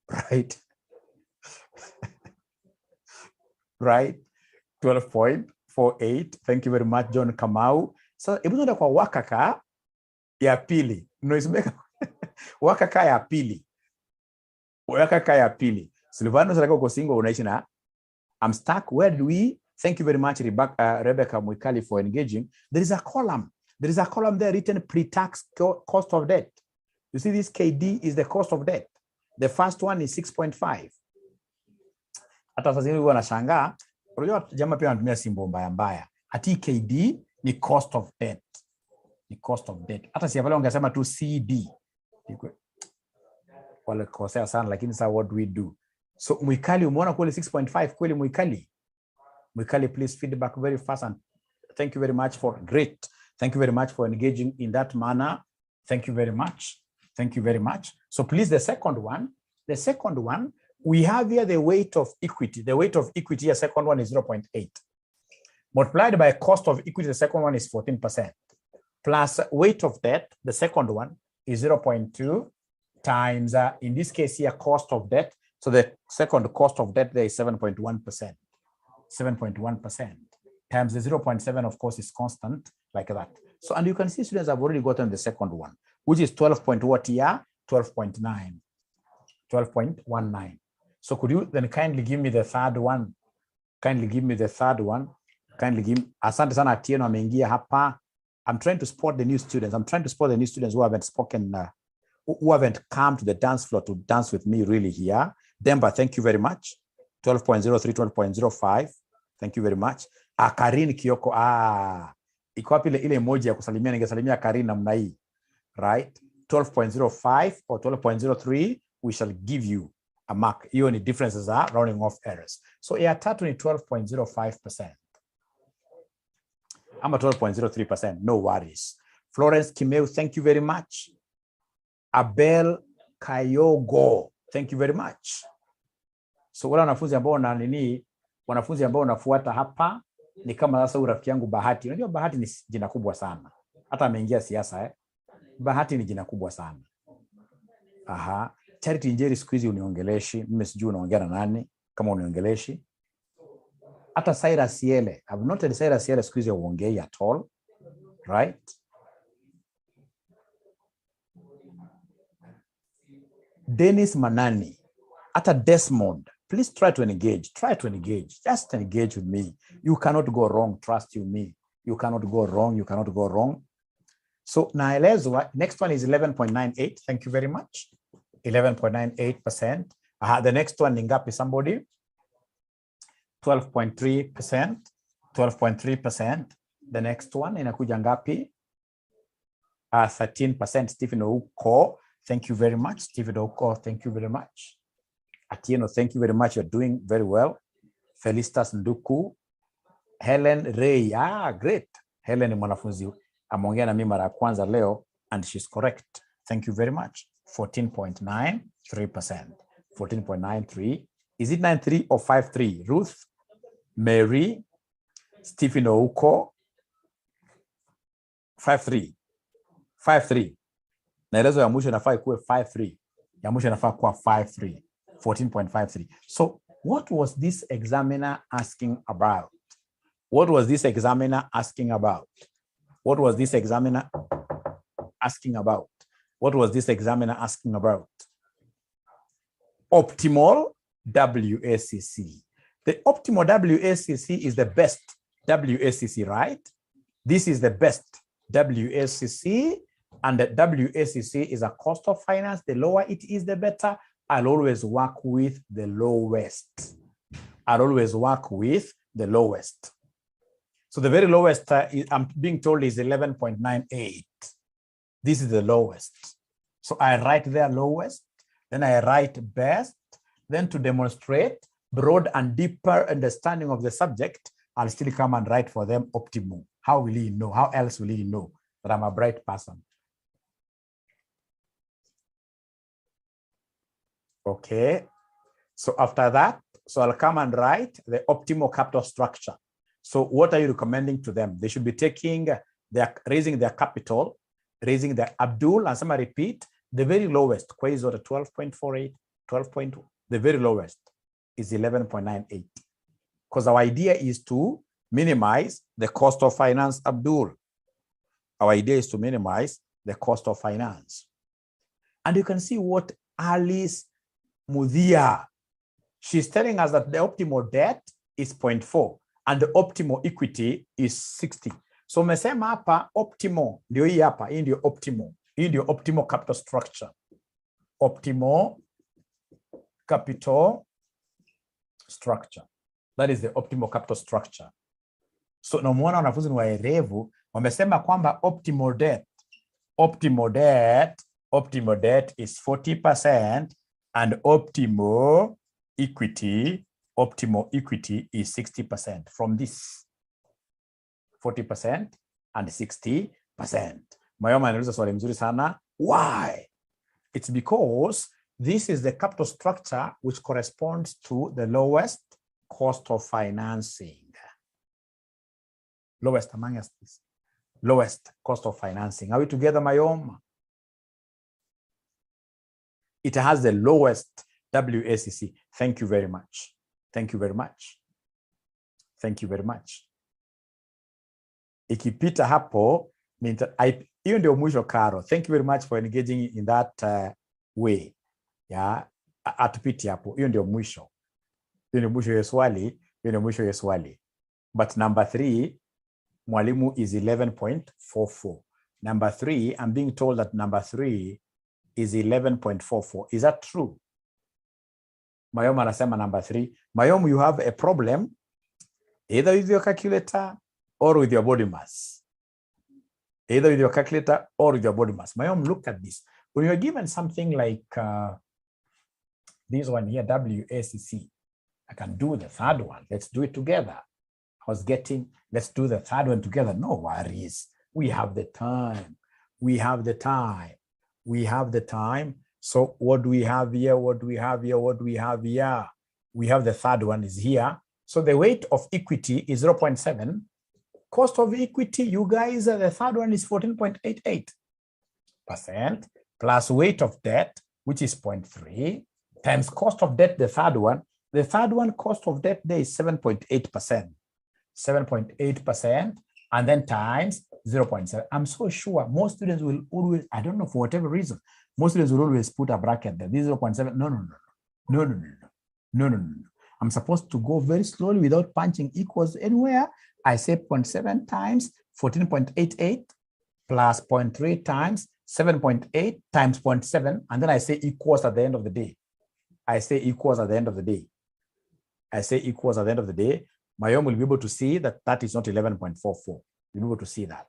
Right? Right? 12.48. Thank you very much, John Kamau. So hebu tuende kwa Wakaka ya pili. Noismeka Wakaka ya pili. Wakaka ya pili. Silvano Sarako Kosingo unaishi na I'm stuck. Where do we? Thank you very much, Rebecca Mwikali, for engaging. There is a column. There is a column there written pre-tax cost of debt. You see, this KD is the cost of debt. The first one is 6.5. Hata sasa hivi wanashangaa, unajua jamaa pia wanatumia simbo mbaya mbaya. Ati KD ni cost of debt. Ni cost of debt. Hata si pale wangesema tu CD. Wale kosea sana, lakini sasa what do we do? So Mwikali, umeona kule 6.5 kweli Mwikali? Mwikali, please feedback very fast, and thank you very much for great. Thank you very much for engaging in that manner. Thank you very much. Thank you very much. So please, the second one, we have here the weight of equity. The weight of equity, the second one is 0.8. Multiplied by cost of equity, the second one is 14%. Plus weight of debt, the second one is 0.2 times, in this case here, cost of debt. So the second cost of debt there is 7.1%. 7.1% times the 0.7, of course, is constant, like that. So, and you can see students have already gotten the second one, which is 12.19. 12.19. So could you then kindly give me the third one? Kindly give me the third one. Kindly give me, asante sana Atieno ameingia hapa. I'm trying to spot the new students. I'm trying to spot the new students who haven't spoken, who haven't come to the dance floor to dance with me really here. Demba, thank you very much. 12.03, 12.05. Thank you very much. Karin Kioko, iko wapi ile emoji ya kusalimia, ningesalimia Karin namna hii. Right? 12.05 or 12.03, we shall give you a mark. Hiyo ni differences are rounding off errors. So ya tatu ni 12.05%. I'm at 12.03%, no worries. Florence Kimeu, thank you very much. Abel Kayogo, thank you very much. So wala wanafunzi ambao na nini, wanafunzi ambao unafuata hapa ni kama sasa urafiki yangu Bahati. Unajua Bahati ni jina kubwa sana. Hata ameingia siasa Bahati ni jina kubwa sana. Aha, Charity Njeri siku hizi uniongeleshi, mimi sijui unaongea na nani kama uniongeleshi. Hata Cyrus Yele, I've noted Cyrus Yele siku hizi uongei at all, right? Dennis Manani, hata Desmond, please try to engage, just engage with me. You cannot go wrong, trust you me. You cannot go wrong, So naelezwa, next one is 11.98, thank you very much. 11.98%. The next one ni ngapi somebody? 12.3%. 12.3%. The next one inakuja ngapi? 13%. Stephen Ouko, thank you very much. Stephen Ouko, thank you very much. Atieno, thank you very much. You're doing very well. Felicitas Nduku. Helen Ray, great. Helen ni mwanafunzi ameongea na mimi mara ya kwanza leo, and she's correct. Thank you very much. 14.93%. 14.93. Is it 93 or 53? Ruth, Mary, Stephen Ouko. 53. 53. Naelezo ya mwisho nafaa ikuwe 53. Ya mwisho nafaa kuwa 53. 14.53. So what was this examiner asking about? What was this examiner asking about? What was this examiner asking about? What was this examiner asking about? Optimal WACC. The optimal WACC is the best WACC, right? This is the best WACC, and the WACC is a cost of finance. The lower it is, the better. I'll always work with the lowest. So the very lowest, I'm being told, is 11.98. This is the lowest. So I write there lowest, then I write best, then to demonstrate broad and deeper understanding of the subject, I'll still come and write for them optimal. How will he know? How else will he know that I'm a bright person? Okay. So after that, so I'll come and write the optimal capital structure. So what are you recommending to them? They should be taking raising their capital, raising their Abdul, and somebody repeat, the very lowest, Quasar 12.48, 12. The very lowest is 11.98. Because our idea is to minimize the cost of finance, Abdul. Our idea is to minimize the cost of finance. And you can see what Alice Mudia, she's telling us that the optimal debt is 0.4 and the optimal equity is 60. So umesema hapa optimal ndio hii hapa, hii ndio optimal. Hii ndio optimal capital structure. Optimal capital structure. That is the optimal capital structure. So na muona wanafunzi ni waerevu, wamesema kwamba optimal debt is 40% and optimal equity is 60% from this 40% and 60%. Mayoma anauliza swali mzuri sana. Why? It's because this is the capital structure which corresponds to the lowest cost of financing. Lowest among us, lowest cost of financing. Are we together, Mayoma? It has the lowest WACC. Thank you very much. Thank you very much. Thank you very much. Ikipita hapo, hiyo ndio mwisho Karo. Thank you very much for engaging in that way. Yeah, atupiti hapo. Hiyo ndio mwisho. Hiyo ndio mwisho ya swali. Hiyo ndio mwisho ya swali. But number 3, mwalimu is 11.44. Number 3, I'm being told that number 3 is 11.44. Is that true? Mayom anasema number 3. Mayom, you have a problem either with your calculator or with your body mass. Either with your calculator or with your body mass. Mayom, look at this. When you're given something like this one here, WACC, I can do the third one. Let's do it together. Let's do the third one together. No worries. We have the time. We have the time. We have the time. So what do we have here? What do we have here? What do we have here? We have the third one is here. So the weight of equity is 0.7. Cost of equity, you guys, the third one is 14.88%, plus weight of debt, which is 0.3, times cost of debt, the third one. The third one, cost of debt there is 7.8%. 7.8%, and then times 0.7. I'm so sure most students will always, I don't know, for whatever reason, most students will always put a bracket there. This is 0.7. No. I'm supposed to go very slowly without punching equals anywhere. I say 0.7 times 14.88 plus 0.3 times 7.8 times 0.7, and then I say equals at the end of the day. I say equals at the end of the day. Mayom will be able to see that that is not 11.44. You'll be able to see that.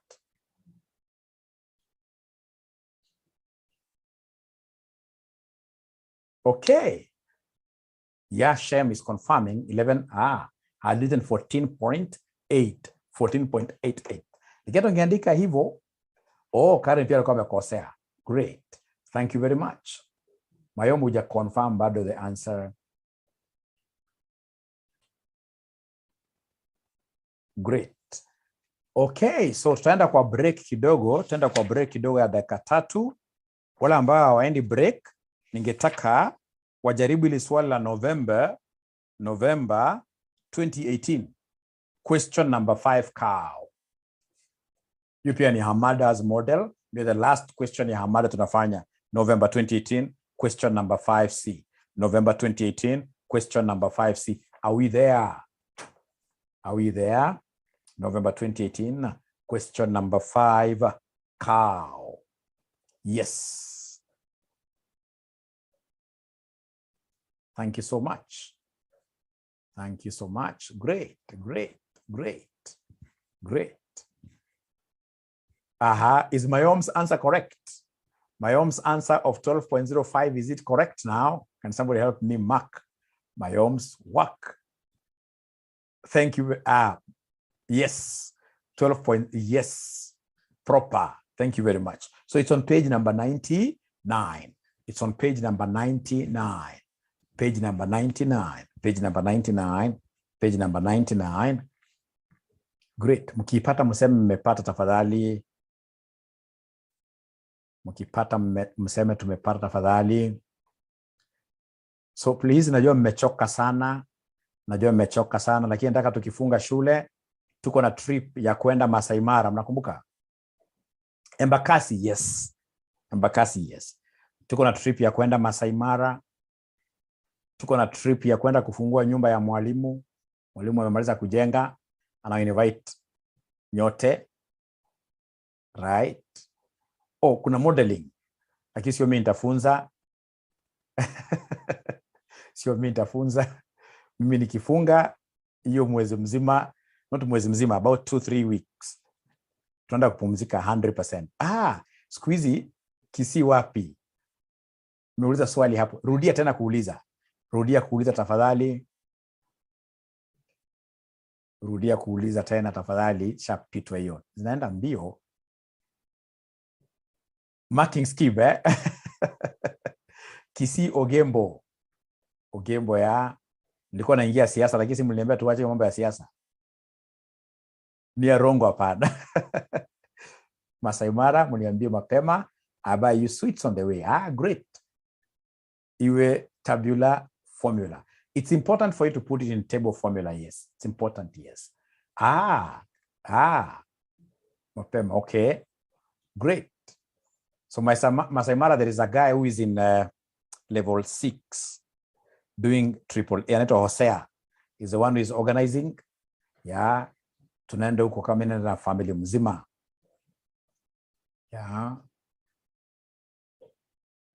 Okay. Yeah, Shem is confirming 11. I written 14.8. 14.88. Nikiwa ungeandika hivyo, Karen pia alikuwa amekosea. Great. Thank you very much. Mayom huja confirm bado the answer. Great. Okay, so tutaenda kwa break kidogo, ya dakika 3. Wale ambao hawaendi break, ningetaka wajaribu ile swali la November 2018. Question number 5 cow. Hiyo pia ni Hamada's model. The last question ya Hamada tunafanya November 2018, question number 5C. November 2018, question number 5C. Are we there? November 2018, question number 5, cow. Yes. Thank you so much. Great. Is Mayom's answer correct? Mayom's answer of 12.05, is it correct now? Can somebody help me mark Mayom's work? Thank you. Yes. 12 point. Yes. Proper. Thank you very much. So it's on page number 99. It's on page number 99. Page number 99. Page number 99. Page number 99. Great. Mkipata mseme mmepata tafadhali. Mkipata mseme tumepata tafadhali. So please, najua mmechoka sana. Lakini nataka tukifunga shule tuko na trip ya kwenda Masai Mara, mnakumbuka? Embakasi, yes. Tuko na trip ya kwenda Masai Mara. Tuko na trip ya kwenda kufungua nyumba ya mwalimu. Mwalimu amemaliza kujenga, ana invite nyote. Right? Kuna modeling. Lakini sio mimi nitafunza. Mimi nikifunga hiyo mwezi mzima, not mwezi mzima, about 2-3 weeks. Tunaenda kupumzika 100%. Siku hizi Kisii wapi? Nimeuliza swali hapo. Rudia tena kuuliza. Tafadhali. Rudia kuuliza tena tafadhali, shapitwa hiyo. Zinaenda mbio. 𝒃𝒆𝒐𝒓𝒆 Kisii Ogembo ya nilikuwa naingia siasa lakini si mliniambia tuache mambo ya siasa. Ni ya rongo hapana. Masai Mara mniambie mapema, I buy you sweets on the way. Great. Iwe tabular formula. It's important for you to put it in table formula, yes. It's important, yes. Mapema, okay. Great. So Masai Mara, there is a guy who is in level 6 doing AAA. Anaitwa Hosea. He's the one who is organizing. Yeah. Tunaenda huko kama na family mzima. Yeah.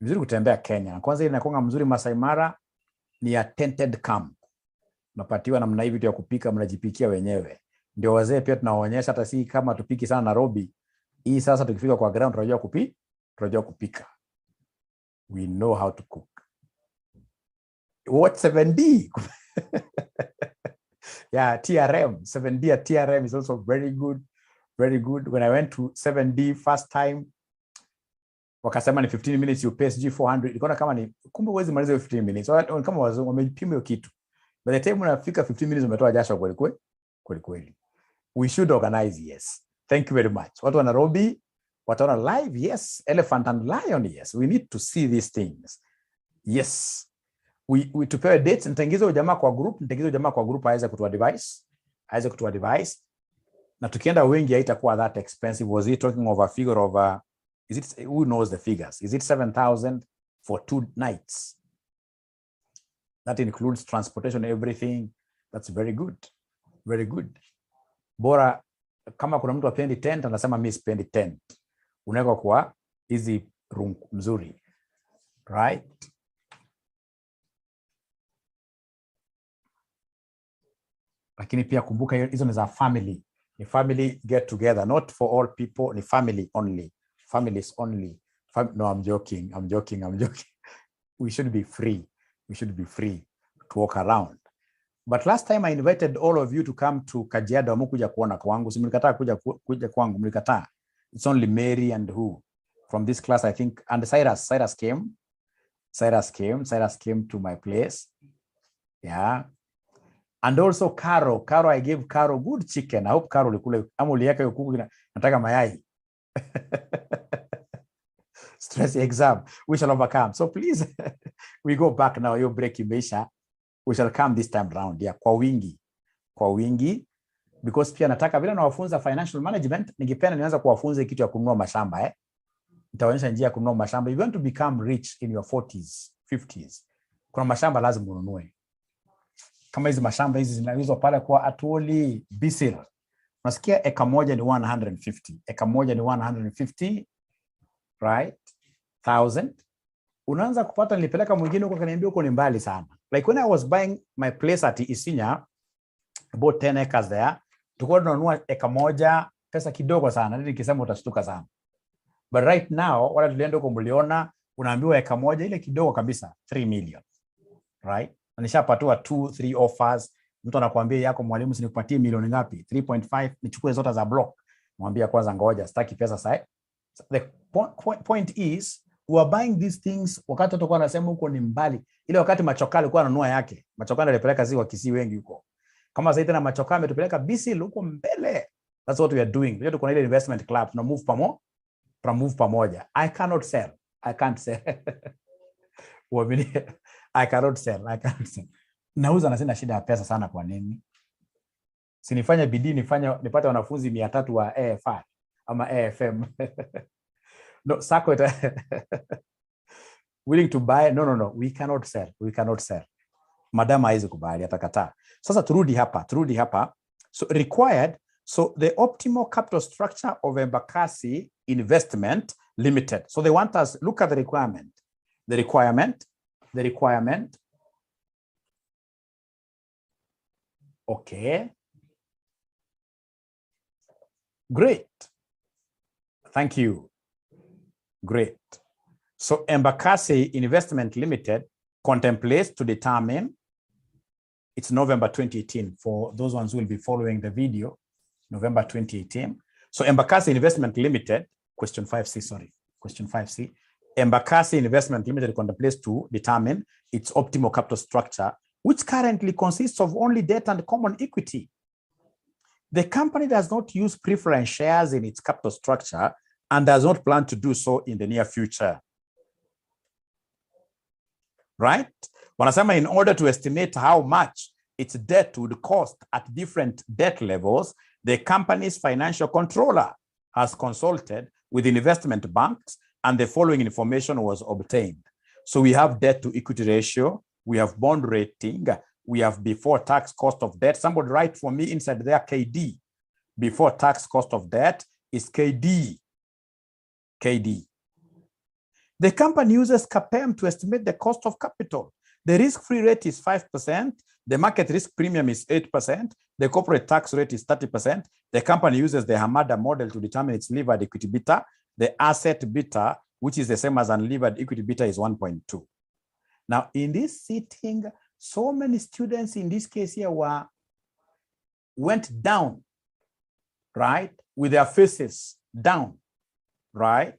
Vizuri kutembea Kenya. Kwanza ile inakuwa mzuri Masai Mara ni a tented camp. Unapatiwa namna hivi vitu ya kupika, mnajipikia wenyewe. Ndio wazee pia tunawaonyesha hata si kama tupiki sana Nairobi. Hii sasa tukifika kwa ground tunajua kupika. We know how to cook. What 7D? Yeah, TRM. 7D at TRM is also very good. Very good. When I went to 7D first time, wakasema ni 15 minutes you pay SG 400. Ikaona kama ni kumbe uwezi maliza 15 minutes. So, kama wamepima hiyo kitu. By the time unafika 15 minutes umetoa jasho kweli. We should organize, yes. Thank you very much. Watu wa Nairobi, watu wana live, yes. Elephant and lion, yes. We need to see these things. Yes. We tupewe dates. Nitaingiza ujamaa kwa group, aweze kutua device. Na tukienda wengi haitakuwa that expensive. Was he talking of a figure of who knows the figures? Is it 7,000 for 2 nights? That includes transportation, everything. That's very good. Very good. Bora kama kuna mtu apendi tent anasema mimi sipendi tent. Unaweka kwa hizi room mzuri. Right? Lakini pia kumbuka hizo ni za family. Ni family get together, not for all people, ni family only. Families only. No, I'm joking. We should be free. To walk around. But last time I invited all of you to come to Kajiado, mkuja kuona kwangu. Si mlikataa kuja kwangu, mlikataa. It's only Mary and who from this class, I think, and Cyrus came. Cyrus came to my place. Yeah. And also Caro, I gave Caro good chicken. I hope Caro ulikule ama uliweka hiyo kuku nataka mayai. Stress exam, we shall overcome. So please, we go back now. Your break imeisha. We shall come this time round. Yeah, kwa wingi. Because pia nataka vile nawafunza financial management, ningependa nianza kuwafunza kitu ya kununua mashamba. Nitaonyesha njia ya kununua mashamba. You want to become rich in your 40s, 50s. Kuna mashamba lazima ununue. Kama hizi mashamba hizi zinauzwa pale kwa Atoli Bisil. Unasikia eka moja ni 150. Eka moja ni 150, right? 1000. Unaanza kupata, nilipeleka mwingine huko kaniambia huko ni mbali sana. Like when I was buying my place at Isinya, about 10 acres there, tulikuwa tunanunua eka moja pesa kidogo sana. Ndio nikisema utashtuka sana. But right now, wala tulienda huko mliona, unaambiwa eka moja ile kidogo kabisa, 3 million. Right? Nishapatiwa 2-3 offers. Mtu anakuambia yako mwalimu sinikupatie milioni ngapi? 3.5, nichukue zote za block. Mwambia kwanza ngoja, sitaki pesa sasa. The point is, we are buying these things wakati tutakuwa anasema huko ni mbali. Ile wakati Machoka alikuwa ananunua yake. Machoka alipeleka ziwa Kisii wengi huko. Kama sasa tena Machoka ametupeleka Bisil huko mbele. That's what we are doing. Wewe tuko na ile investment club, tuna move pamoja. I can't sell. I can't sell. Nauza na sina shida ya pesa sana kwa nini? Sinifanya bidii nipate wanafunzi 300 wa AFI ama AFM. No, sako willing to buy? No. We cannot sell. Madam haizi kubali, atakataa. Sasa turudi hapa. So required. So the optimal capital structure of 𝒃𝒆𝒐𝒓𝒆 Investment Limited. So they want us, look at the requirement. The requirement. Okay. Great. Thank you. Great. So 𝒃𝒆𝒐𝒓𝒆 Investment Limited contemplates to determine, it's November 2018 for those ones who will be following the video, November 2018. So 𝒃𝒆𝒐𝒓𝒆 Investment Limited, question 5C, sorry. question 5C. 𝒃𝒆𝒒 Investment Limited contemplates to determine its optimal capital structure, which currently consists of only debt and common equity. The company does not use preference shares in its capital structure and does not plan to do so in the near future. Right? Wanasema in order to estimate how much its debt would cost at different debt levels, the company's financial controller has consulted with investment banks and the following information was obtained. So we have debt to equity ratio, we have bond rating, we have before tax cost of debt. Somebody write for me inside there KD. Before tax cost of debt is KD. KD. The company uses CAPM to estimate the cost of capital. The risk-free rate is 5%. The market risk premium is 8%. The corporate tax rate is 30%. The company uses the Hamada model to determine its levered equity beta. The asset beta, which is the same as unlevered equity beta, is 1.2. Now, in this sitting, so many students in this case here went down, right? With their faces down, right?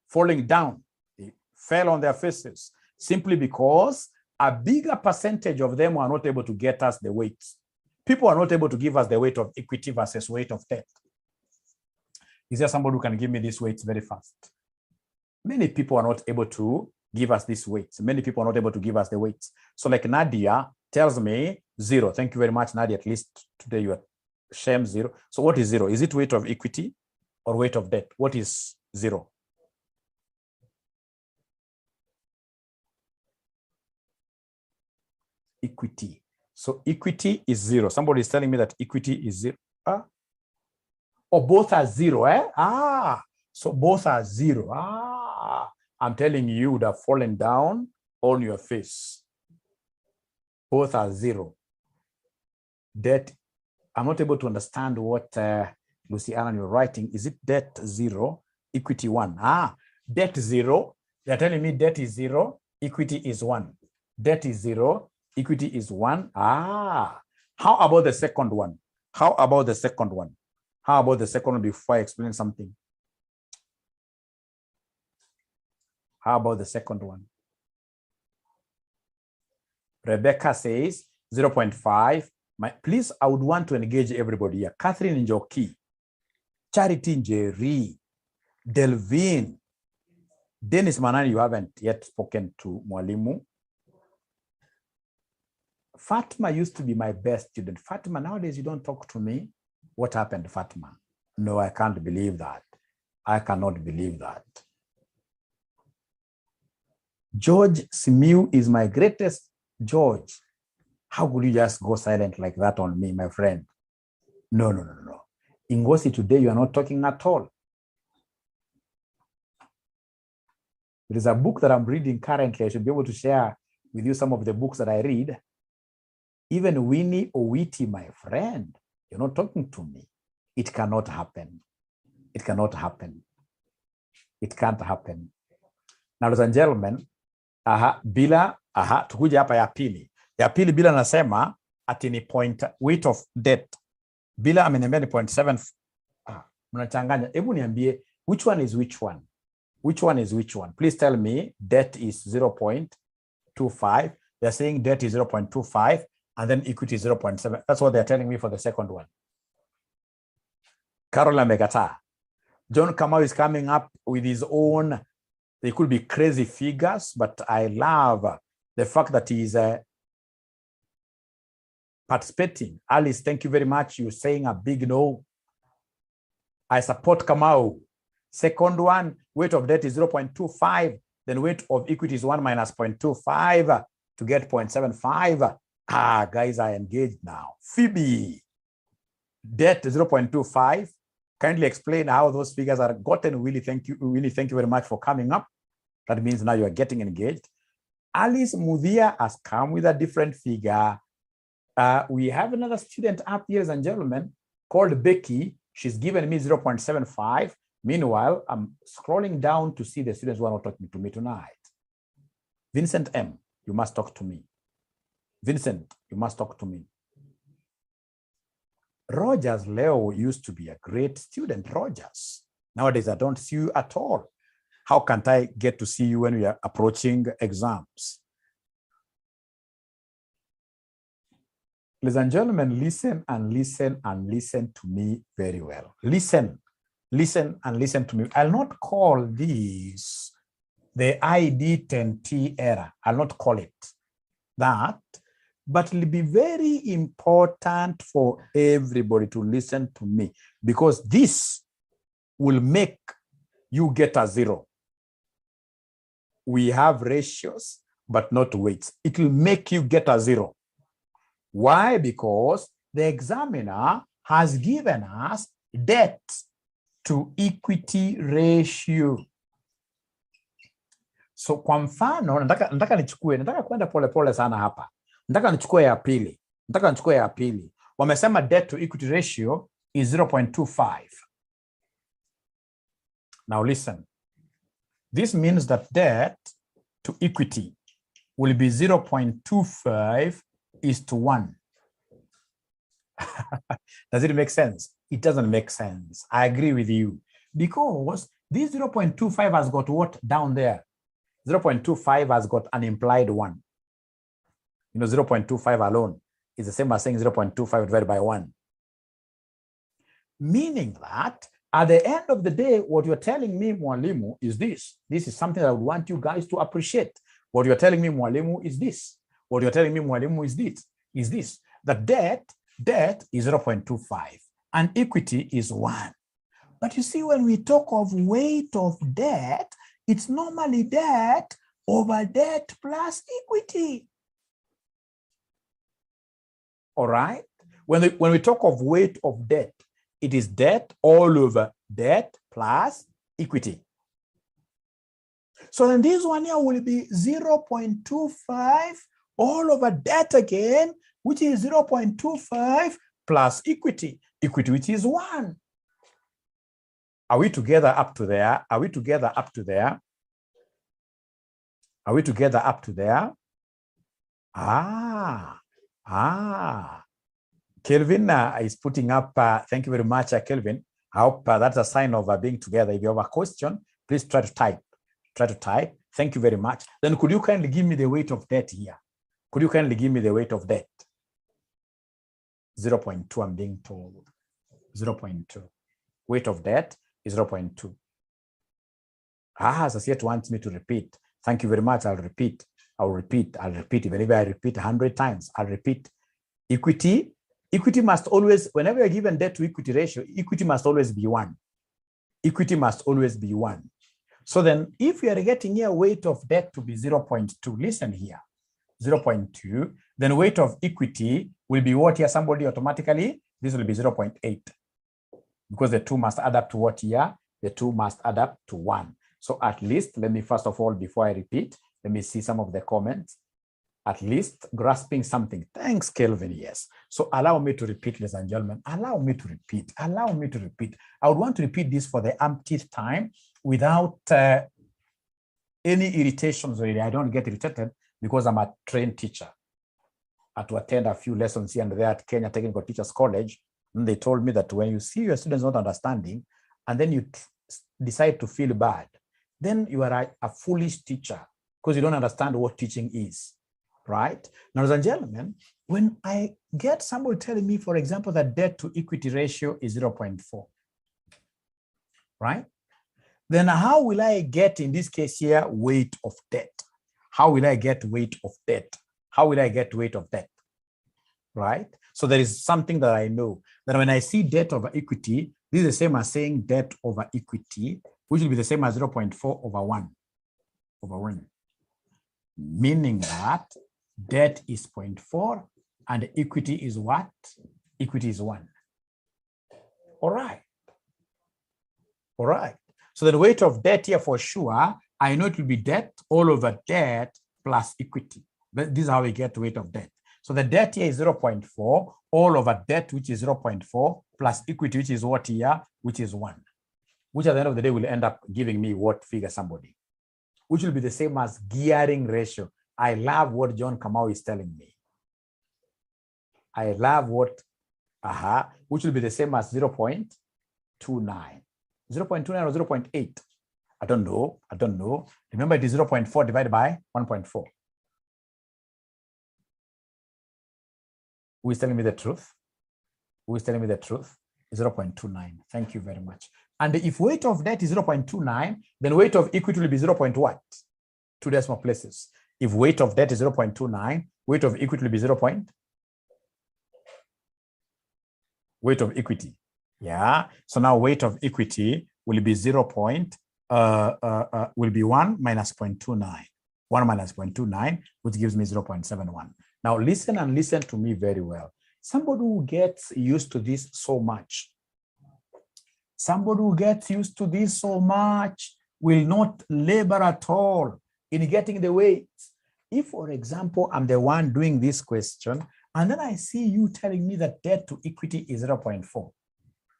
Falling down. They fell on their faces simply because a bigger percentage of them were not able to get us the weights. People are not able to give us the weight of equity versus weight of debt. Is there somebody who can give me these weights very fast? Many people are not able to give us these weights. Many people are not able to give us the weights. So like Nadia tells me 0. Thank you very much, Nadia. At least today you are shame 0. So what is 0? Is it weight of equity or weight of debt? What is 0? Equity. So equity is 0. Somebody is telling me that equity is 0. Or both are 0, eh? So both are 0. I'm telling you, you would have fallen down on your face. Both are 0. Debt, I'm not able to understand what Lucy Allen, you're writing. Is it debt 0, equity 1? Debt 0. They're telling me debt is 0, equity is 1. Debt is 0, equity is 1. How about the second one? How about the second one? How about the second one before I explain something? How about the second one? Rebecca says 0.5. Please, I would want to engage everybody here. Catherine Njoki, Charity Njeri, Delvin, Dennis Manani, you haven't yet spoken to Mwalimu. Fatima used to be my best student. Fatima, nowadays you don't talk to me. What happened, Fatima? No, I can't believe that. I cannot believe that. George Simiu is my greatest. George, how could you just go silent like that on me, my friend? No. Ingosi, today you are not talking at all. There is a book that I'm reading currently. I should be able to share with you some of the books that I read. Even Winnie Owiti, my friend, you're not talking to me. It cannot happen. It cannot happen. It can't happen. Now, ladies and gentlemen, tukuja hapa ya pili. Ya pili bila nasema ati ni point weight of debt. Bila ameniambia ni 0.7. Mnachanganya. Hebu niambie which one is which one? Which one is which one? Please tell me debt is 0.25. They're saying debt is 0.25 and then equity is 0.7. That's what they're telling me for the second one. Caroline Megata. John Kamau is coming up with his own. They could be crazy figures, but I love the fact that he is participating. Alice, thank you very much. You're saying a big no. I support Kamau. Second one, weight of debt is 0.25. Then weight of equity is 1 minus 0.25 to get 0.75. Guys are engaged now. Phoebe, debt 0.25. Kindly explain how those figures are gotten. Really, thank you very much for coming up. That means now you are getting engaged. Alice Mudia has come with a different figure. We have another student up here, ladies and gentlemen, called Becky. She's given me 0.75. Meanwhile, I'm scrolling down to see the students who are not talking to me tonight. Vincent M., you must talk to me. Vincent, you must talk to me. Rogers Leo used to be a great student, Rogers. Nowadays, I don't see you at all. How can't I get to see you when we are approaching exams? Ladies and gentlemen, listen and listen and listen to me very well. Listen and listen to me. I'll not call this the ID10T error. I'll not call it that, but it'll be very important for everybody to listen to me, because this will make you get a zero. We have ratios, but not weights. It will make you get a zero. Why? Because the examiner has given us debt to equity ratio. So kwa mfano, nataka kwenda pole sana hapa. Nataka nichukue ya pili. Wamesema debt to equity ratio is 0.25. Now listen. This means that debt to equity will be 0.25:1. Does it make sense? It doesn't make sense. I agree with you. Because this 0.25 has got what down there? 0.25 has got an implied 1. You know, 0.25 alone is the same as saying 0.25 divided by 1. Meaning that at the end of the day, what you're telling me, Mwalimu, is this. This is something that I would want you guys to appreciate. What you're telling me, Mwalimu, is this. What you're telling me, Mwalimu, is this. That debt is 0.25 and equity is 1. But you see, when we talk of weight of debt, it's normally debt over debt plus equity. All right? When we talk of weight of debt, it is debt all over debt plus equity. So then this one here will be 0.25 all over debt again, which is 0.25 plus equity, which is 1. Are we together up to there? Are we together up to there? Are we together up to there? Kelvin is putting up, thank you very much, Kelvin. I hope that's a sign of being together. If you have a question, please try to type. Thank you very much. Then could you kindly give me the weight of debt here? Could you kindly give me the weight of debt? 0.2, I'm being told. 0.2. Weight of debt is 0.2. Associate wants me to repeat. Thank you very much. I'll repeat. Even if I repeat 100 times, I'll repeat. Equity must always, whenever you're given debt to equity ratio, equity must always be 1. Equity must always be 1. So then if you are getting here weight of debt to be 0.2, listen here, 0.2, then weight of equity will be what here? Somebody automatically, this will be 0.8. Because the two must add up to what here? The two must add up to 1. So at least, let me first of all, before I repeat, let me see some of the comments. At least grasping something. Thanks, Kelvin. Yes. So allow me to repeat, ladies and gentlemen. Allow me to repeat. I would want to repeat this for the umpteenth time without any irritations. Really, I don't get irritated because I'm a trained teacher. I had to attend a few lessons here and there at Kenya Technical Teachers College. And they told me that when you see your students not understanding, and then you decide to feel bad, then you are a foolish teacher because you don't understand what teaching is. Right? Now, ladies and gentlemen, when I get somebody telling me, for example, that debt to equity ratio is 0.4, right? Then how will I get, in this case here, weight of debt? How will I get weight of debt? Right? So there is something that I know, that when I see debt over equity, this is the same as saying debt over equity, which will be the same as 0.4 over 1. Meaning that debt is 0.4 and equity is what? Equity is 1. All right. So the weight of debt here for sure, I know it will be debt all over debt plus equity. But this is how we get weight of debt. So the debt here is 0.4 all over debt, which is 0.4 plus equity, which is what here? Which is 1. Which at the end of the day will end up giving me what figure, somebody? Which will be the same as gearing ratio. I love what 𝐁𝐋𝐿 is telling me. I love what, which will be the same as 0.29. 0.29 or 0.8. I don't know. Remember, it is 0.4 divided by 1.4. Who is telling me the truth? 0.29. Thank you very much. And if weight of debt is 0.29, then weight of equity will be 0. What? 2 decimal places. If weight of debt is 0.29, weight of equity will be 0. Weight of equity. Yeah. So now weight of equity will be will be 1 minus 0.29. 1 minus 0.29, which gives me 0.71. Now listen and listen to me very well. Somebody who gets used to this so much, will not labor at all in getting the weights. If, for example, I'm the one doing this question, and then I see you telling me that debt to equity is 0.4.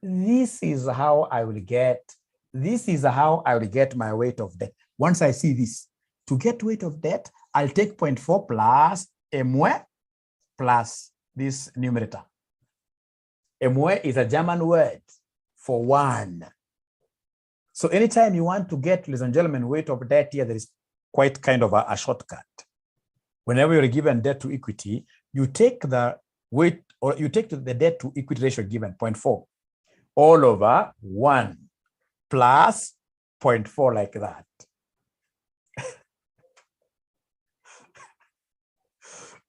This is how I will get my weight of debt. Once I see this, to get weight of debt, I'll take 0.4 plus 𝐻𝐿 plus this numerator. 𝐻𝐿 is a German word for 1. So anytime you want to get, ladies and gentlemen, weight of debt here, there is quite kind of a shortcut. Whenever you're given debt to equity, you take the weight, or you take the debt to equity ratio given, 0.4, all over 1 plus 0.4 like that.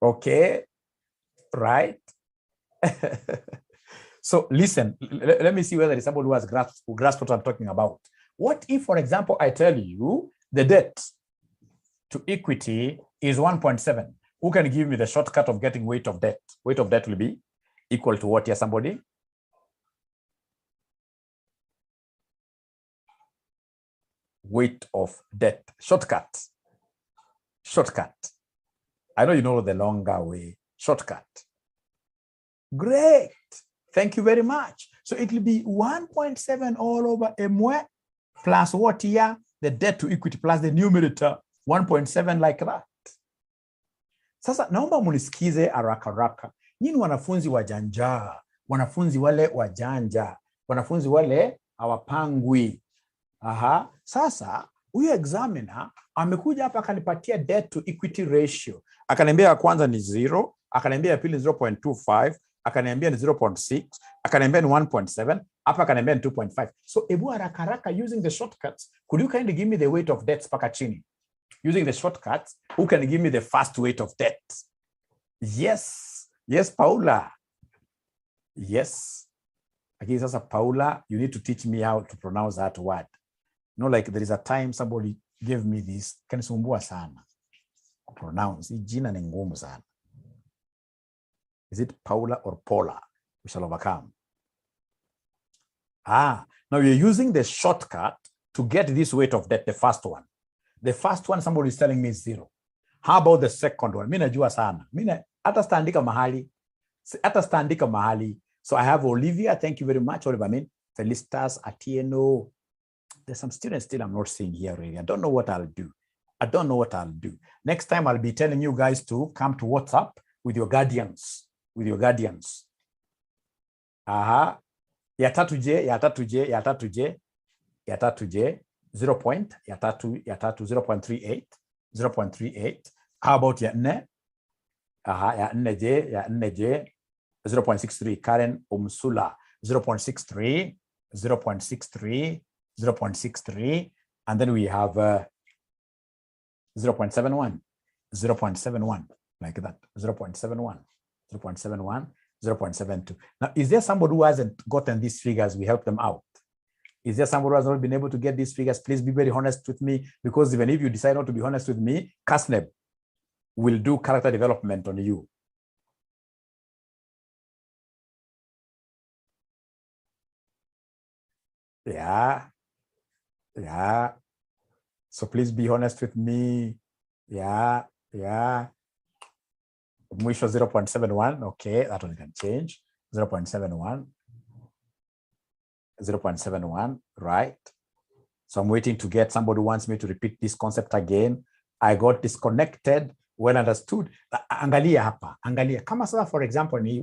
Okay, right? So listen, let me see whether it's somebody who has grasped what I'm talking about. What if, for example, I tell you the debt to equity is 1.7? Who can give me the shortcut of getting weight of debt? Weight of debt will be equal to what here, somebody? Weight of debt. Shortcut. I know you know the longer way. Shortcut. Great. Thank you very much. So it will be 1.7 all over 𝐻𝐿 plus what here? The debt to equity plus the numerator 1.7 like that. Sasa naomba munisikize haraka. Nyinyi wanafunzi wajanja, wanafunzi wale wajanja, wanafunzi wale hawapangwi. Aha. Sasa huyu examiner amekuja hapa akanipatia debt to equity ratio. Akaniambia ya kwanza ni 0, akaniambia ya pili ni 0.25, akaniambia ni 0.6, akaniambia ni 1.7, hapa akaniambia ni 2.5. So ebu haraka using the shortcuts, could you kindly give me the weight of debts paka chini? Using the shortcuts, who can give me the first weight of debt? Yes, Paula. Yes. Again, sasa Paula, you need to teach me how to pronounce that word. You know, like there is a time somebody gave me this, kanisumbua sana. Pronounce, jina ni ngumu sana. Is it Paula or Paula? We shall overcome. Now you're using the shortcut to get this weight of debt, the first one. The first one, somebody is telling me is 0. How about the second one? Mina najua sana. Hata standika mahali. So I have Olivia. Thank you very much, Oliver. Felicitas, Atieno. There's some students still I'm not seeing here really. I don't know what I'll do. Next time I'll be telling you guys to come to WhatsApp with your guardians. Ya 3J. 0.38. How about ya 4? Ya 4J. 0.63. Karen Umsula. 0.63. And then we have 0.71. Like that. 0.71. 0.72. Now, is there somebody who hasn't gotten these figures? We help them out. Is there somebody who has not been able to get these figures? Please be very honest with me, because even if you decide not to be honest with me, CASNEB will do character development on you. Yeah. So please be honest with me. Yeah. Mwisho 0.71. Okay, that one can change. 0.71. 0.71, right? So I'm waiting to get somebody who wants me to repeat this concept again. I got disconnected. Well understood. Angalia hapa. Kama sasa for example ni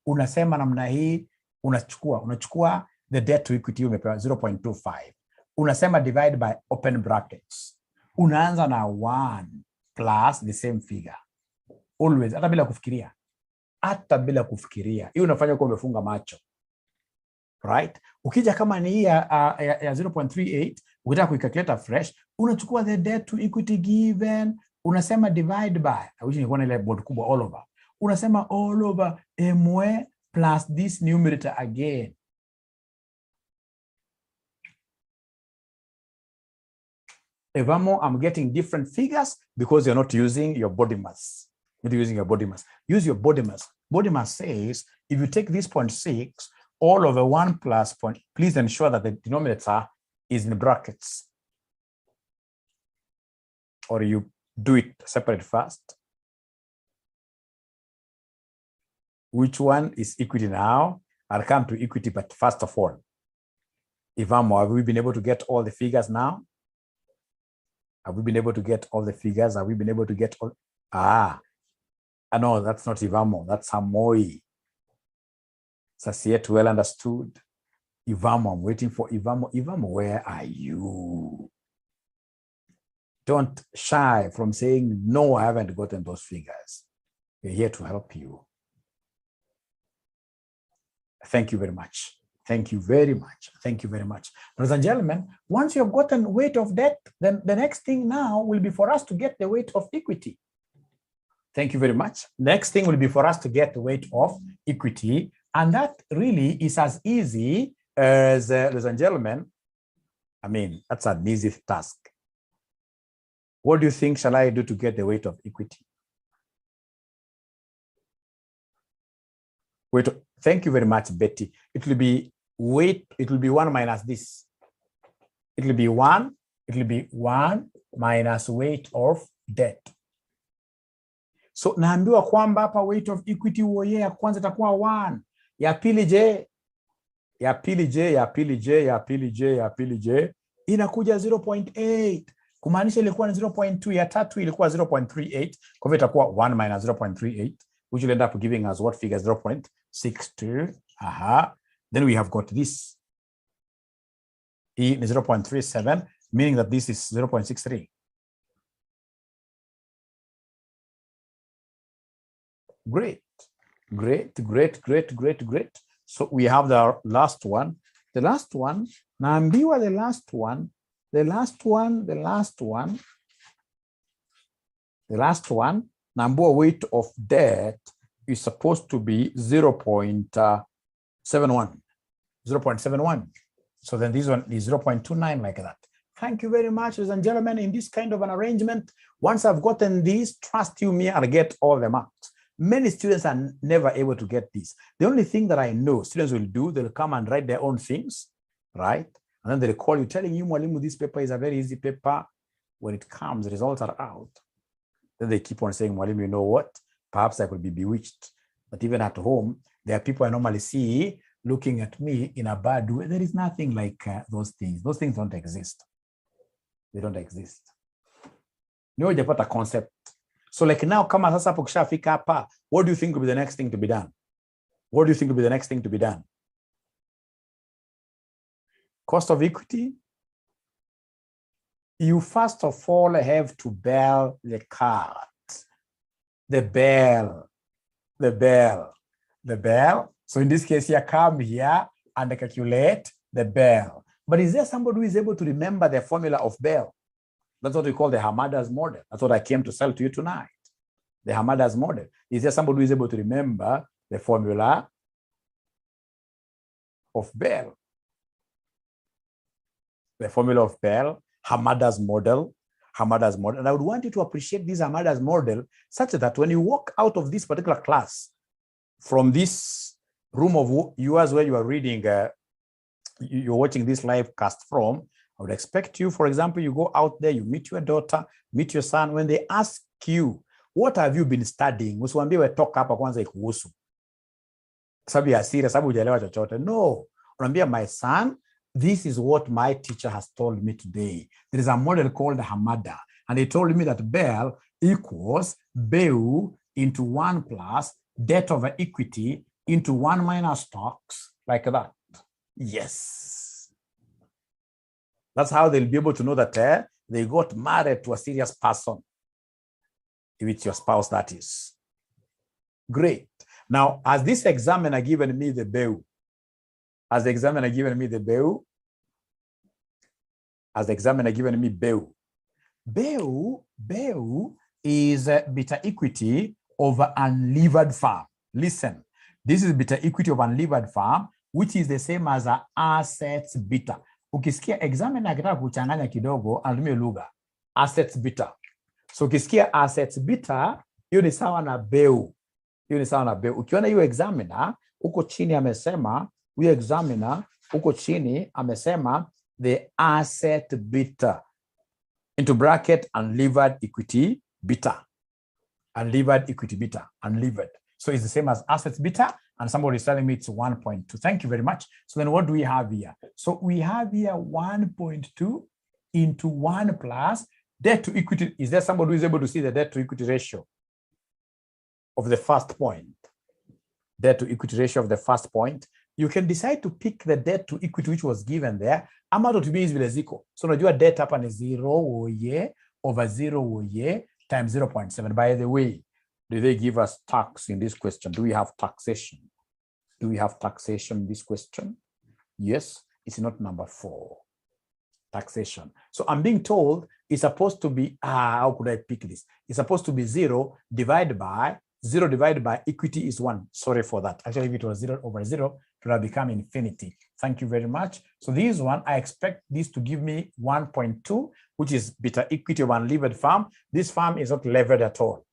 unasema namna hii, unachukua the debt to equity umepewa 0.25. unasema divide by open brackets. Unaanza na 1 plus the same figure. Always, hata bila kufikiria. Hata bila kufikiria. Hiyo unafanya kwa umefunga macho. Right? Ukija kama ni hii ya 0.38, ukitaka kuicalculate fresh, unachukua the debt to equity given, unasema divide by, I wish nilikuwa na ile board kubwa all over. Unasema all over MW plus this numerator again. Evamo, I'm getting different figures because you're not using your body mass. You're using your body mass. Use your body mass. Body mass says, if you take this 0.6, all over 1 plus point, please ensure that the denominator is in brackets. Or you do it separate first. Which one is equity now? I'll come to equity, but first of all, Ivamo, have we been able to get all the figures now? Have we been able to get all the figures? Have we been able to get all? No, that's not Ivamo, that's Hamoi. Sasiet, well understood. Ivamo, I'm waiting for Ivamo. Ivamo, where are you? Don't shy from saying, no, I haven't gotten those figures. We're here to help you. Thank you very much. Thank you very much. Thank you very much. Ladies and gentlemen, once you have gotten weight of debt, then the next thing now will be for us to get the weight of equity. Thank you very much. Next thing will be for us to get the weight of equity. And that really is as easy as, ladies and gentlemen, I mean, that's an easy task. What do you think shall I do to get the weight of equity? Wait, thank you very much, Betty. It will be weight, it will be 1 minus this. It will be 1 minus weight of debt. So naambiwa kwamba hapa weight of equity uoye ya kwanza itakuwa 1. Ya pili je? Ya pili je? Inakuja 0.8. Kumaanisha ilikuwa ni 0.2, ya tatu ilikuwa 0.38. Kwa hivyo itakuwa 1 minus 0.38, which will end up giving us what figure? 0.62. Then we have got this. E is 0.37, meaning that this is 0.63. Great. So we have the last one. The last one, naambiwa the last one, naambiwa weight of debt is supposed to be 0.71. So then this one is 0.29 like that. Thank you very much, ladies and gentlemen. In this kind of an arrangement, once I've gotten these, trust you me, I'll get all the marks. Many students are never able to get this. The only thing that I know students will do, they'll come and write their own things, right? And then they'll call you telling you, Mwalimu, this paper is a very easy paper. When it comes, the results are out. Then they keep on saying, Mwalimu, you know what? Perhaps I could be bewitched. But even at home, there are people I normally see looking at me in a bad way. There is nothing like those things. Those things don't exist. They don't exist. No, you put a concept. So like now, kama sasa hapo kishafika hapa, what do you think will be the next thing to be done? What do you think will be the next thing to be done? Cost of equity? You first of all have to bell the card. The bell. So in this case, you come here and calculate the bell. But is there somebody who is able to remember the formula of bell? That's what we call the Hamada's model. That's what I came to sell to you tonight. The Hamada's model. Is there somebody who is able to remember the formula of bell? The formula of bell, Hamada's model. And I would want you to appreciate this Hamada's model such that when you walk out of this particular class, from this room of yours where you are reading, you're watching this live cast from, I would expect you, for example, you go out there, you meet your daughter, meet your son. When they ask you, what have you been studying? Usiwaambie talk hapa kwanza ikuhusu. Sababu ya asira, sababu hujalewa chochote. No. Unaambia, my son, this is what my teacher has told me today. There is a model called Hamada. And he told me that Bell equals BEU into 1 plus debt over equity into 1 minus stocks, like that. Yes. That's how they'll be able to know that they got married to a serious person. If it's your spouse, that is. Great. Now, has this examiner given me the bill? Has the examiner given me the bill? Has the examiner given me bill? Bill is beta equity of an unlevered farm. Listen, this is beta equity of unlevered farm, which is the same as a assets beta. Ukisikia examiner akitaka kuchanganya kidogo, anatumia lugha assets beta. So ukisikia assets beta, hiyo ni sawa na bill. Hiyo ni sawa na bill. Ukiona hiyo examiner, uko chini amesema, huyo examiner uko chini amesema the asset beta into bracket unlevered equity beta. Unlevered equity beta, unlevered. So it's the same as assets beta, and somebody is telling me it's 1.2. Thank you very much. So then what do we have here? So we have here 1.2 into 1 plus debt to equity. Is there somebody who is able to see the debt to equity ratio of the first point? Debt to equity ratio of the first point. You can decide to pick the debt to equity which was given there. Amount to be is vile ziko. So unajua debt hapa ni 0 over 0 times 0.7. By the way, do they give us tax in this question? Do we have taxation? Do we have taxation in this question? Yes, it's not number 4. Taxation. So I'm being told it's supposed to be, how could I pick this? It's supposed to be 0 divided by equity is 1. Sorry for that. Actually, if it was 0 over 0, it would have become infinity. Thank you very much. So this one, I expect this to give me 1.2, which is beta equity of unlevered farm. This farm is not levered at all.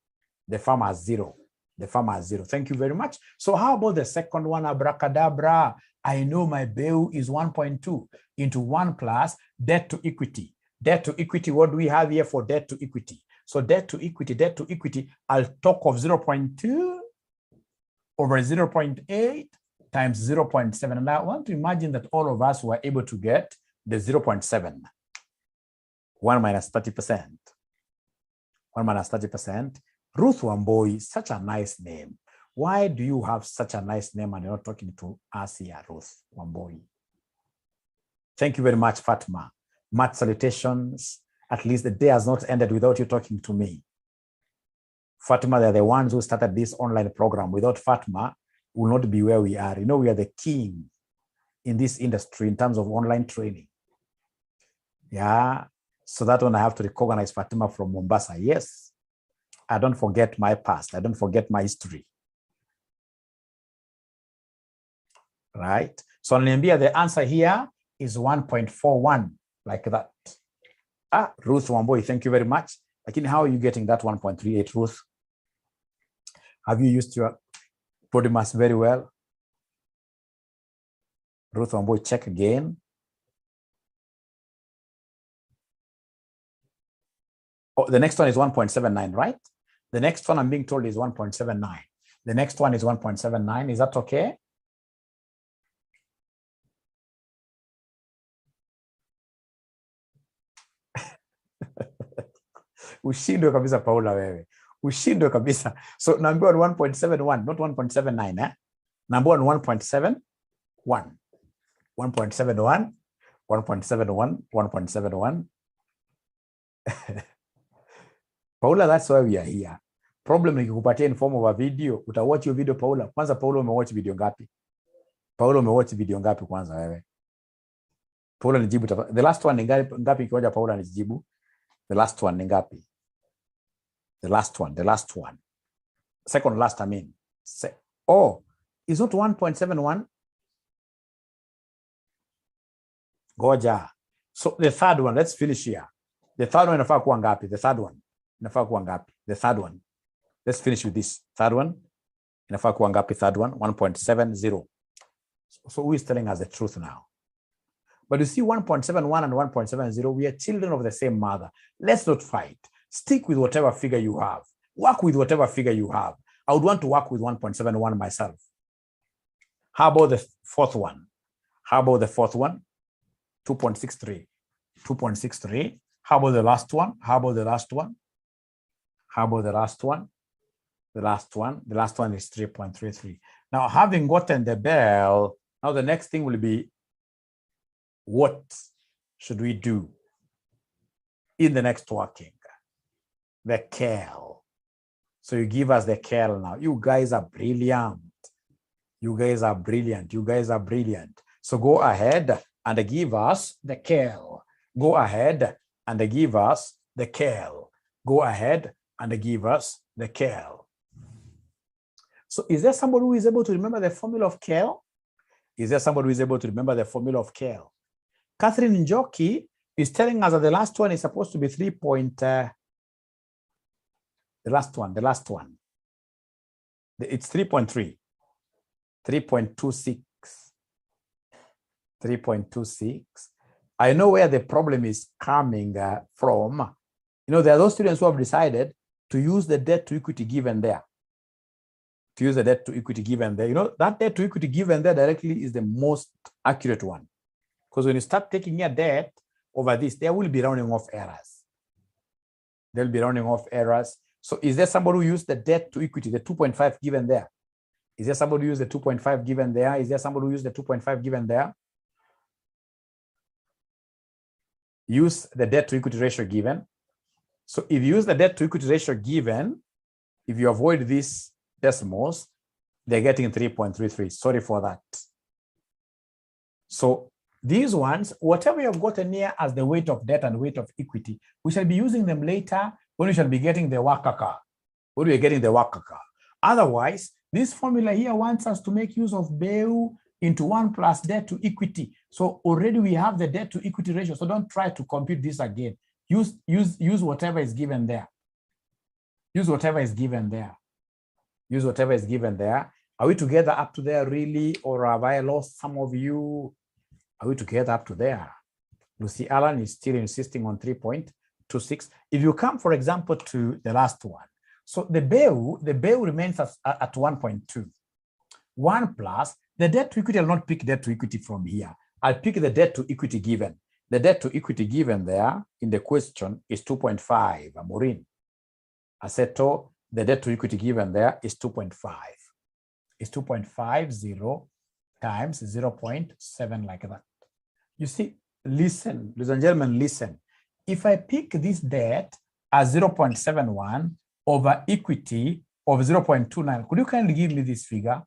The farm has 0. The farm has 0. Thank you very much. So how about the second one? Abracadabra. I know my bill is 1.2 into 1 plus debt to equity. Debt to equity, what do we have here for debt to equity? So debt to equity, I'll talk of 0.2 over 0.8 times 0.7. And I want to imagine that all of us were able to get the 0.7. 1 minus 30%. 1 minus 30%. Ruth Wamboi, such a nice name. Why do you have such a nice name and you're not talking to us here, Ruth Wamboi? Thank you very much, Fatima. Much salutations. At least the day has not ended without you talking to me. Fatima, they're the ones who started this online program. Without Fatima, we will not be where we are. You know, we are the king in this industry in terms of online training. Yeah. So that one I have to recognize Fatima from Mombasa. Yes. I don't forget my past. I don't forget my history. Right. So the answer here is 1.41, like that. Ruth Wamboi, thank you very much. Lakini how are you getting that 1.38, Ruth? Have you used your body mass very well? Ruth Wamboi, check again. Oh, the next one is 1.79, right? The next one I'm being told is 1.79. The next one is 1.79. Is that okay? Ushindwe kabisa Paula wewe. Ushindwe kabisa. So number 1.71, not 1.79, eh? Number 1.71. 1.71, 1.71, 1.71. Paula, that's why we are here. Problem ni kukupatia in form of a video. Utawatch your video Paula. Kwanza Paula umewatch video ngapi? Paula umewatch video ngapi kwanza wewe? Paula nijibu. The last one ni ngapi kioja Paula nijibu? The last one ni ngapi? The last one. Second last, I mean. Oh, is not 1.71? Goja. So the third one, let's finish here. The third one inafaa kuwa ngapi? The third one inafaa kuwa ngapi? The third one. Let's finish with this. Third one inafaa kuwa ngapi? Third one 1.70. So who is telling us the truth now? But you see 1.71 and 1.70, we are children of the same mother. Let's not fight. Stick with whatever figure you have. Work with whatever figure you have. I would want to work with 1.71 myself. How about the fourth one? 2.63. 2.63. How about the last one? The last one is 3.33. Now, having gotten the bell, now the next thing will be what should we do in the next working? The 𝐿. So you give us the 𝐿 now. You guys are brilliant. You guys are brilliant. You guys are brilliant. So go ahead and give us the 𝐿. Go ahead and give us the 𝐿. Go ahead and give us the 𝐿. So is there somebody who is able to remember the formula of 𝐿? Is there somebody who is able to remember the formula of 𝐿? Catherine Njoki is telling us that the last one is supposed to be 3. The last one. It's 3.3. 3.26. 3.26. I know where the problem is coming from. You know, there are those students who have decided to use the debt to equity given there. To use the debt to equity given there. You know, that debt to equity given there directly is the most accurate one. Because when you start taking your debt over this, there will be rounding off errors. There will be rounding off errors. So is there somebody who used the debt to equity, the 2.5 given there? Is there somebody who used the 2.5 given there? Is there somebody who used the 2.5 given there? Use the debt to equity ratio given. So if you use the debt to equity ratio given, if you avoid these decimals, they're getting 3.33. Sorry for that. So these ones, whatever you've gotten here as the weight of debt and weight of equity, we shall be using them later when we shall be getting the 𝒂𝒂. When we are getting the 𝒂𝒂. Otherwise, this formula here wants us to make use of BEU into 1 plus debt to equity. So already we have the debt to equity ratio. So don't try to compute this again. Use whatever is given there. Use whatever is given there. Use whatever is given there. Are we together up to there really? Or have I lost some of you? Are we together up to there? Lucy Allen is still insisting on 3.26. If you come, for example, to the last one. So the BEU remains at 1.2. 1 plus the debt to equity. I'll not pick debt to equity from here. I'll pick the debt to equity given. The debt to equity given there in the question is 2.5. Maureen. Aseto, the debt to equity given there is 2.5. It's 2.50 times 0.7 like that. You see, listen, ladies and gentlemen, listen. If I pick this debt as 0.71 over equity of 0.29, could you kindly give me this figure?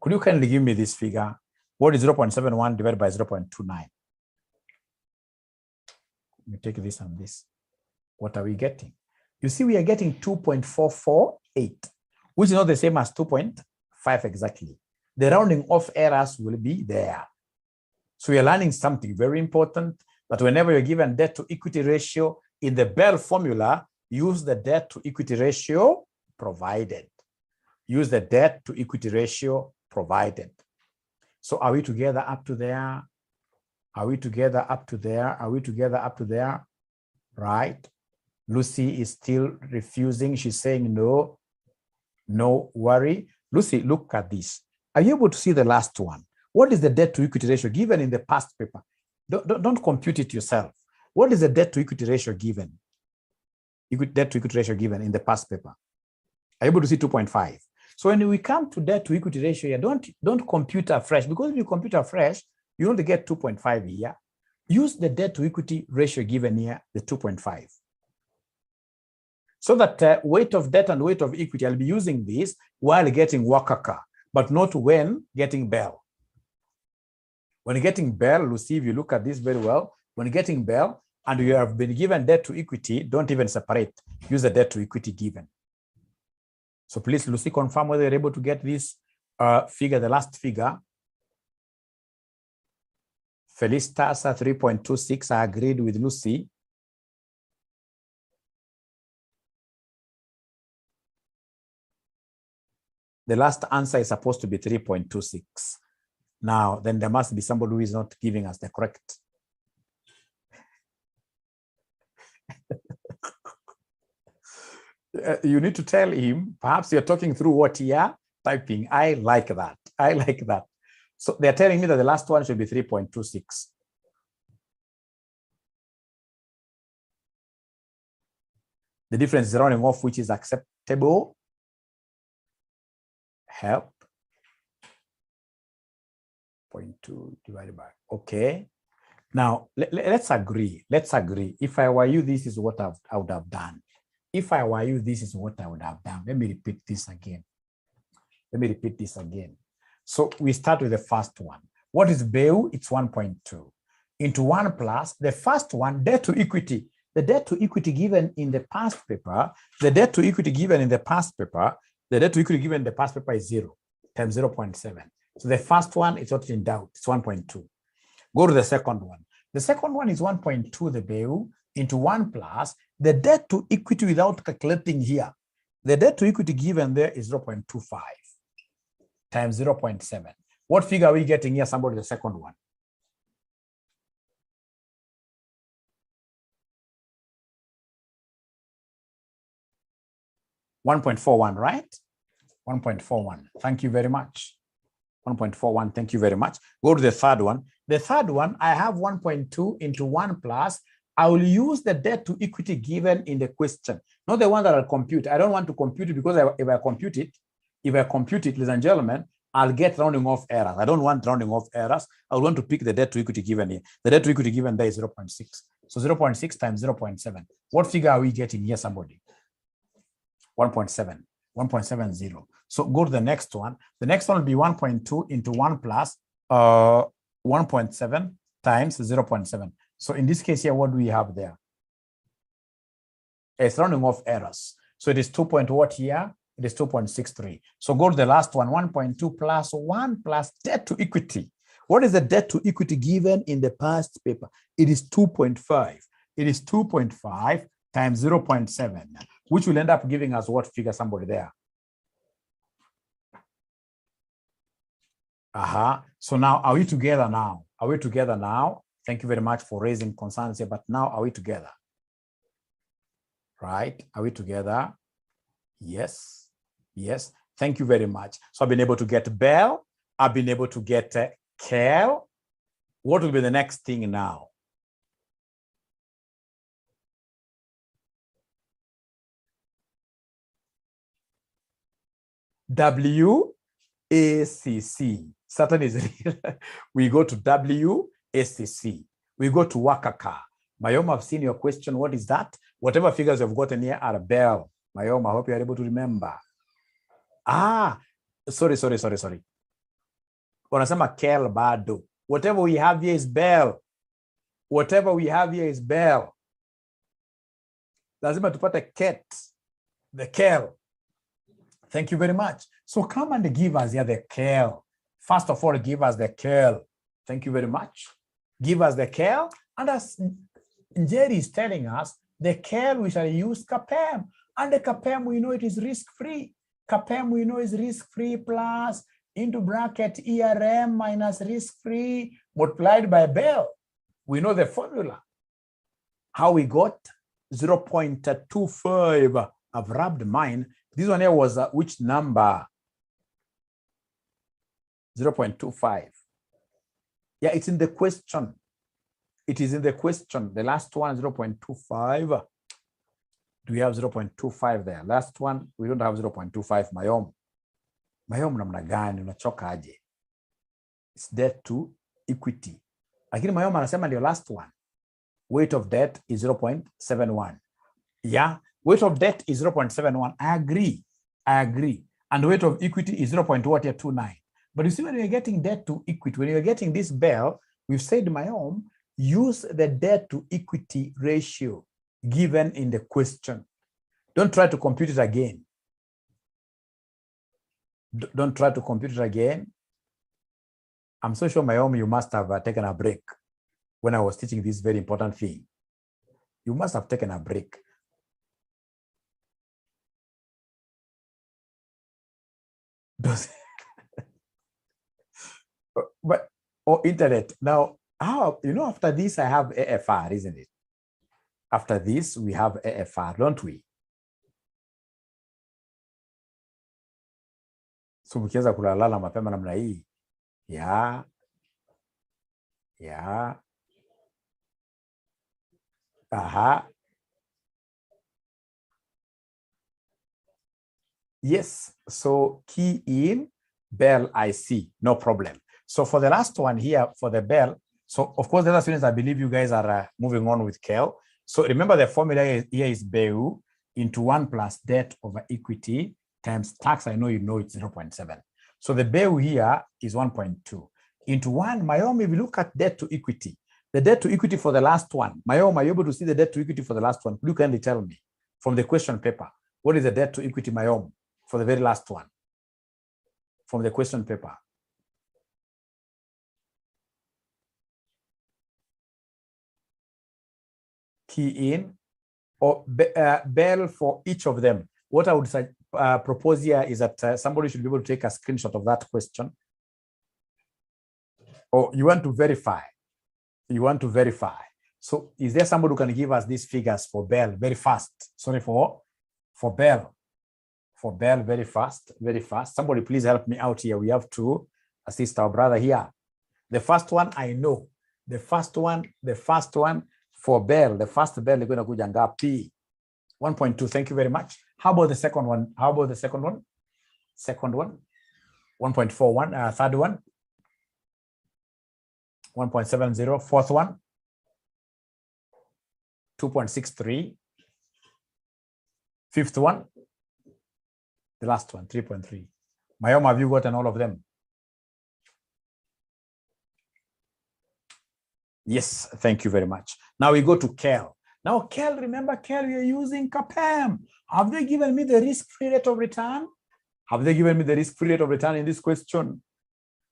Could you kindly give me this figure? What is 0.71 divided by 0.29? Let me take this and this. What are we getting? You see, we are getting 2.448, which is not the same as 2.5 exactly. The rounding off errors will be there. So we are learning something very important, that whenever you're given debt to equity ratio in the Bell formula, use the debt to equity ratio provided. Use the debt to equity ratio provided. So are we together up to there? Are we together up to there? Are we together up to there? Right? Lucy is still refusing. She's saying no, no worry. Lucy, look at this. Are you able to see the last one? What is the debt to equity ratio given in the past paper? Don't compute it yourself. What is the debt to equity ratio given? Debt to equity ratio given in the past paper. Are you able to see 2.5? So when we come to debt to equity ratio here, don't compute afresh, because if you compute afresh, you only get 2.5 here. Use the debt to equity ratio given here, the 2.5. So that weight of debt and weight of equity, I'll be using this while getting 𝒂𝒂, but not when getting Bell. When getting Bell, Lucy, if you look at this very well, when getting Bell and you have been given debt to equity, don't even separate. Use the debt to equity given. So please, Lucy, confirm whether you're able to get this figure, the last figure. Felicitas 3.26, I agreed with Lucy. The last answer is supposed to be 3.26. Now, then there must be somebody who is not giving us the correct. You need to tell him, perhaps you're talking through what you're typing. I like that. I like that. So they're telling me that the last one should be 3.26. The difference is rounding off, which is acceptable. Help. 0.2 divided by, okay. Now, let's agree. Let's agree. If I were you, this is what I would have done. If I were you, this is what I would have done. Let me repeat this again. Let me repeat this again. So we start with the first one. What is BEU? It's 1.2 into 1 plus the first one, debt to equity. The debt to equity given in the past paper, the debt to equity given in the past paper, the debt to equity given in the past paper is 0 times 0.7. So the first one is not in doubt. It's 1.2. Go to the second one. The second one is 1.2, the BEU, into 1 plus the debt to equity without calculating here. The debt to equity given there is 0.25 times 0.7. What figure are we getting here? Somebody, the second one. $1.41, right? 1.41. Thank you very much. 1.41. Thank you very much. Go to the third one. The third one, I have 1.2 into 1 plus. I will use the debt to equity given in the question, not the one that I'll compute. I don't want to compute it because if I compute it, ladies and gentlemen, I'll get rounding off errors. I don't want rounding off errors. I want to pick the debt to equity given here. The debt to equity given there is 0.6. So 0.6 times 0.7. What figure are we getting here, somebody? 1.7, 1.70. So go to the next one. The next one will be 1.2 into 1 plus 1.7 times 0.7. So in this case here, what do we have there? It's rounding off errors. So it is 2 point what here? It is 2.63. So go to the last one, 1.2 plus 1 plus debt to equity. What is the debt to equity given in the past paper? It is 2.5. It is 2.5 times 0.7, which will end up giving us what figure, somebody there? So now, are we together now? Are we together now? Thank you very much for raising concerns here, but now are we together? Right? Are we together? Yes. Yes. Thank you very much. So I've been able to get Bell. I've been able to get 𝐿. What will be the next thing now? WACC. Certain is real. We go to WACC. We go to Wakaka. Mayom, I've seen your question. What is that? Whatever figures you've gotten here are Bell. Mayom, I hope you're able to remember. Sorry. Wanasema 𝐿 bado. Whatever we have here is Bell. Whatever we have here is Bell. Lazima tupate the 𝐿. Thank you very much. So come and give us here the 𝐿. First of all, give us the 𝐿. Thank you very much. Give us the 𝐿. And as Jerry is telling us, the 𝐿 we shall use CAPM. And the CAPM we know it is risk-free. CAPM we know is risk-free plus into bracket ERM minus risk-free multiplied by Bell. We know the formula. How we got 0.25. I've rubbed mine. This one here was which number? 0.25. Yeah, it's in the question. It is in the question. The last one, 0.25. Do we have 0.25 there? Last one, we don't have 0.25. Mayom namna gani? Unachoka aje? It's debt to equity. Lakini Mayom anasema ndio last one. Weight of debt is 0.71. Yeah, weight of debt is 0.71. I agree. And weight of equity is 0.29. But you see, when you're getting debt to equity, when you're getting this Bell, we've said, Mayom, use the debt to equity ratio given in the question. Don't try to compute it again. Don't try to compute it again. I'm so sure, Mayom, you must have taken a break when I was teaching this very important thing. You must have taken a break. But internet now, after this I have AFR, isn't it? After this we have AFR, don't we? So mkiweza kulala mapema namna hii. Yeah. Yes, so key in Bell IC, no problem. So for the last one here, for the Bell, So of course, the other students, I believe you guys are moving on with 𝐿. So remember the formula here is BEU into 1 plus debt over equity times tax. I know you know it's 0.7. So the BEU here is 1.2 into 1. Mayom, if you look at debt to equity, the debt to equity for the last one, Mayom, are you able to see the debt to equity for the last one? You kindly tell me from the question paper, what is the debt to equity, Mayom, for the very last one from the question paper? Key in or BEL for each of them. What I would propose here is that somebody should be able to take a screenshot of that question. Or you want to verify. You want to verify. So is there somebody who can give us these figures for BEL very fast? Sorry, for BEL. For BEL very fast, very fast. Somebody please help me out here. We have to assist our brother here. The first one I know. The first one for BEL, the first BEL is going to go ngapi? 1.2. Thank you very much. How about the second one? How about the second one? Second one, 1.41. Third one, 1.70. Fourth one, 2.63. Fifth one, the last one, 3.3. Mayom, have you gotten all of them? Yes, thank you very much. Now we go to 𝐿. Now 𝐿, remember 𝐿, you're using CAPM. Have they given me the risk-free rate of return? Have they given me the risk-free rate of return in this question?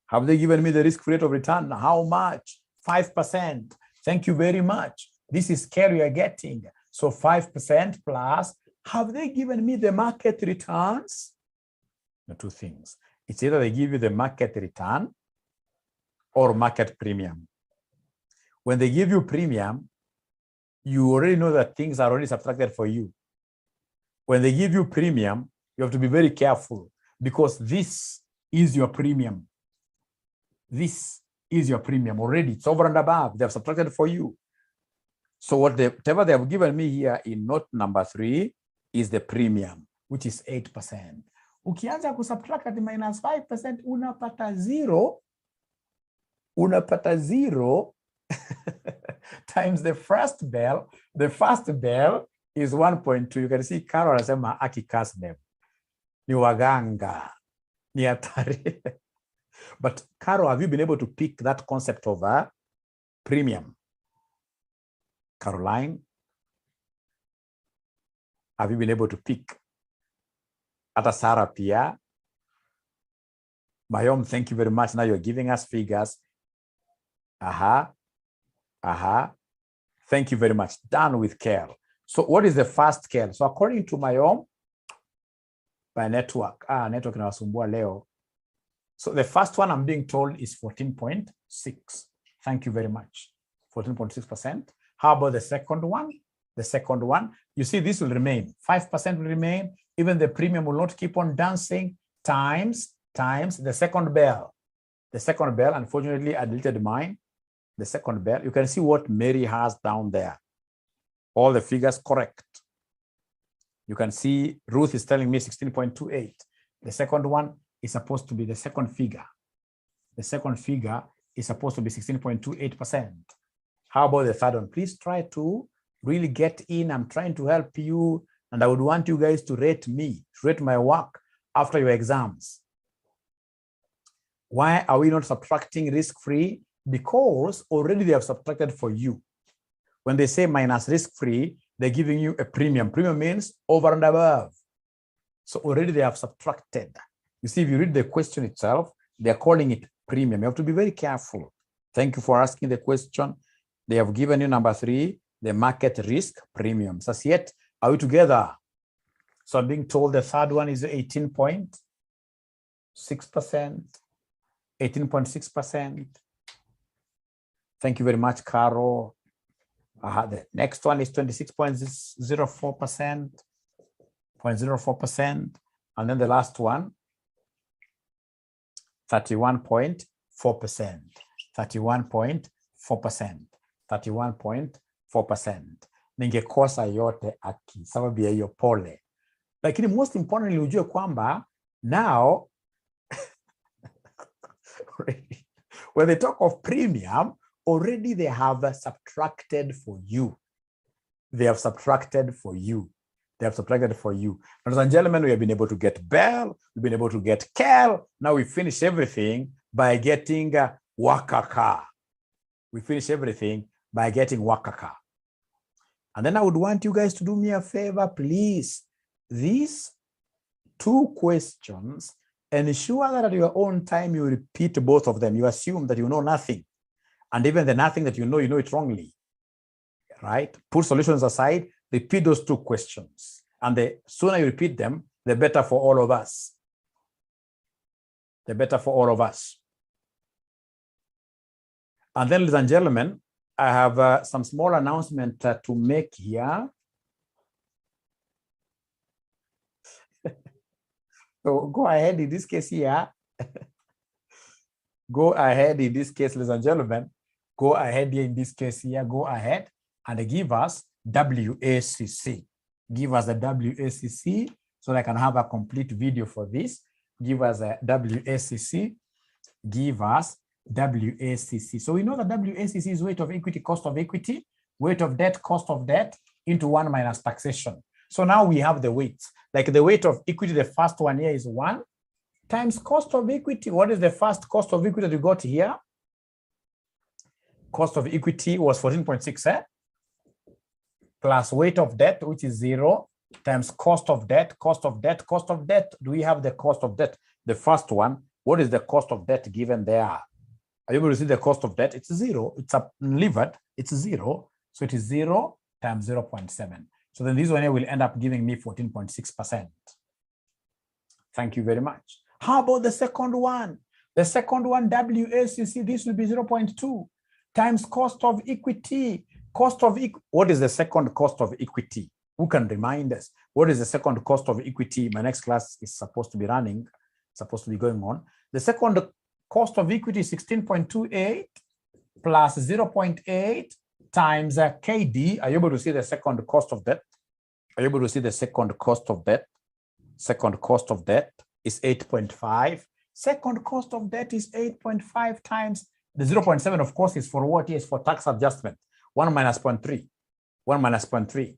Have they given me the risk-free rate of return? How much? 5%. Thank you very much. This is 𝐿 you are getting. So 5% plus. Have they given me the market returns? The two things. It's either they give you the market return or market premium. When they give you premium, you already know that things are already subtracted for you. When they give you premium, you have to be very careful because this is your premium. This is your premium already. It's over and above. They have subtracted for you. So whatever they have given me here in note number 3 is the premium, which is 8%. Ukianza kusubtract at minus 5%, unapata zero. Unapata zero times the first BEL. The first BEL is 1.2. You can see Carol anasema 𝐒𝐅𝐅𝐄𝐑. Ni waganga. Ni hatari. But Carol, have you been able to pick that concept of a premium? Caroline, have you been able to pick? Ata Sarah pia. Mayom, thank you very much. Now you're giving us figures. Thank you very much. Done with 𝐿. So what is the first 𝐿? So according to Mayom, by network. Network inawasumbua leo. So the first one I'm being told is 14.6. Thank you very much. 14.6%. How about the second one? The second one, you see this will remain. 5% will remain. Even the premium will not keep on dancing. Times the second BEL. The second BEL, unfortunately, I deleted mine. The second BEL, you can see what Mary has down there. All the figures correct. You can see Ruth is telling me 16.28. The second one is supposed to be the second figure. The second figure is supposed to be 16.28%. How about the third one? Please try to really get in. I'm trying to help you, and I would want you guys to rate me, rate my work after your exams. Why are we not subtracting risk-free? Because already they have subtracted for you. When they say minus risk-free, they're giving you a premium. Premium means over and above. So already they have subtracted. You see, if you read the question itself, they're calling it premium. You have to be very careful. Thank you for asking the question. They have given you number 3, the market risk premium. So yet, are we together? So I'm being told the third one is 18.6%. 18.6%. Thank you very much, Caro. The next one is 26.04%. 0.04%. And then the last one, 31.4%. 31.4%. 31.4%. Ningekosa yote aki sababu ya hiyo pole. Lakini most importantly ujue kwamba now when they talk of premium, already they have subtracted for you. They have subtracted for you. They have subtracted for you. Ladies and gentlemen, we have been able to get Bell, we've been able to get 𝐿. Now we finish everything by getting 𝒂𝒂. We finish everything by getting 𝒂𝒂. And then I would want you guys to do me a favor, please. These 2 questions, ensure that at your own time you repeat both of them. You assume that you know nothing. And even the nothing that you know it wrongly. Right? Put solutions aside, repeat those 2 questions. And the sooner you repeat them, the better for all of us. The better for all of us. And then, ladies and gentlemen, I have some small announcement to make here. So go ahead in this case here. Go ahead in this case, ladies and gentlemen. Go ahead here in this case here. Go ahead and give us WACC. Give us the WACC so that I can have a complete video for this. Give us a WACC. Give us WACC. So we know that WACC is weight of equity, cost of equity, weight of debt, cost of debt into 1 minus taxation. So now we have the weights. Like the weight of equity, the first one here is 1 times cost of equity. What is the first cost of equity that you got here? Cost of equity was 14.6, plus weight of debt, which is 0, times cost of debt, cost of debt, cost of debt. Do we have the cost of debt? The first one, what is the cost of debt given there? Are you able to see the cost of debt? It's 0. It's unlevered. It's 0. So it is 0 times 0.7. So then this one here will end up giving me 14.6%. Thank you very much. How about the second one? The second one, WACC, this will be 0.2 times cost of equity. What is the second cost of equity? Who can remind us? What is the second cost of equity? My next class is supposed to be running, supposed to be going on. The second cost of equity is 16.28 plus 0.8 times KD. Are you able to see the second cost of debt? Are you able to see the second cost of debt? Second cost of debt is 8.5. Second cost of debt is 8.5 times the 0.7, of course, is for what? Is for tax adjustment. 1 minus 0.3. 1 minus 0.3.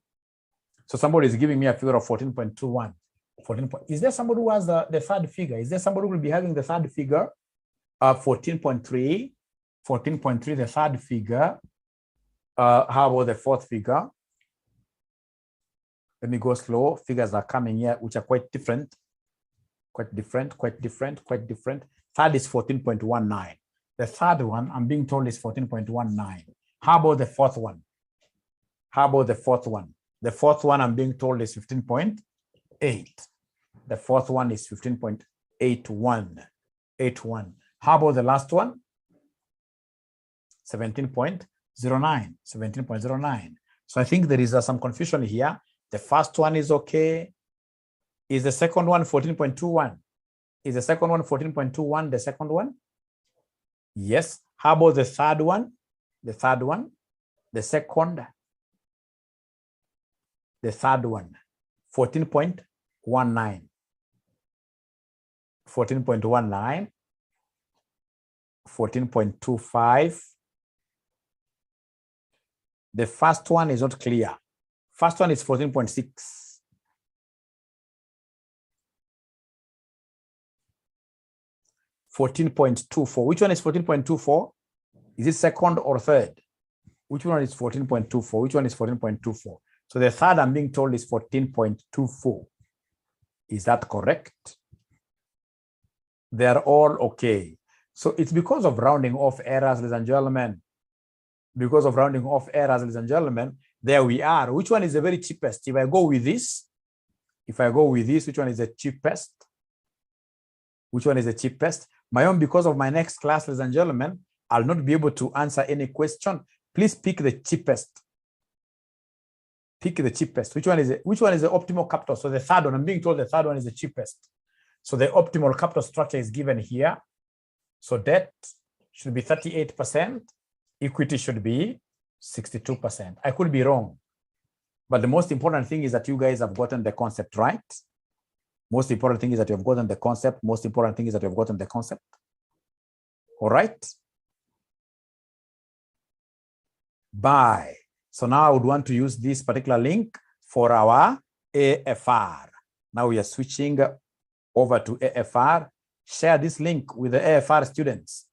So somebody is giving me a figure of 14.21. 14. Is there somebody who has the third figure? Is there somebody who will be having the third figure? 14.3. 14.3, the third figure. How about the fourth figure? Let me go slow. Figures are coming here, which are quite different. Quite different. Third is 14.19. The third one, I'm being told, is 14.19. How about the fourth one? How about the fourth one? The fourth one, I'm being told, is 15.8. The fourth one is 15.81. 81. How about the last one? 17.09. 17.09. So I think there is some confusion here. The first one is okay. Is the second one 14.21? Is the second one 14.21 the second one? Yes. How about the third one? The third one? The second? The third one, 14.19. 14.19. 14.25. The first one is not clear. First one is 14.6. 14.24. Which one is 14.24? Is it second or third? Which one is 14.24? Which one is 14.24? So the third, I'm being told, is 14.24. Is that correct? They're all okay. So it's because of rounding off errors, ladies and gentlemen. Because of rounding off errors, ladies and gentlemen, there we are. Which one is the very cheapest? If I go with this, which one is the cheapest? Which one is the cheapest? My own, because of my next class, ladies and gentlemen, I'll not be able to answer any question. Please pick the cheapest. Pick the cheapest. Which one is the optimal capital? So the third one, I'm being told the third one is the cheapest. So the optimal capital structure is given here. So debt should be 38%. Equity should be 62%. I could be wrong. But the most important thing is that you guys have gotten the concept right. Most important thing is that you have gotten the concept. Most important thing is that you have gotten the concept. All right. buy. So now I would want to use this particular link for our AFR. Now we are switching over to AFR. Share this link with the AFR students.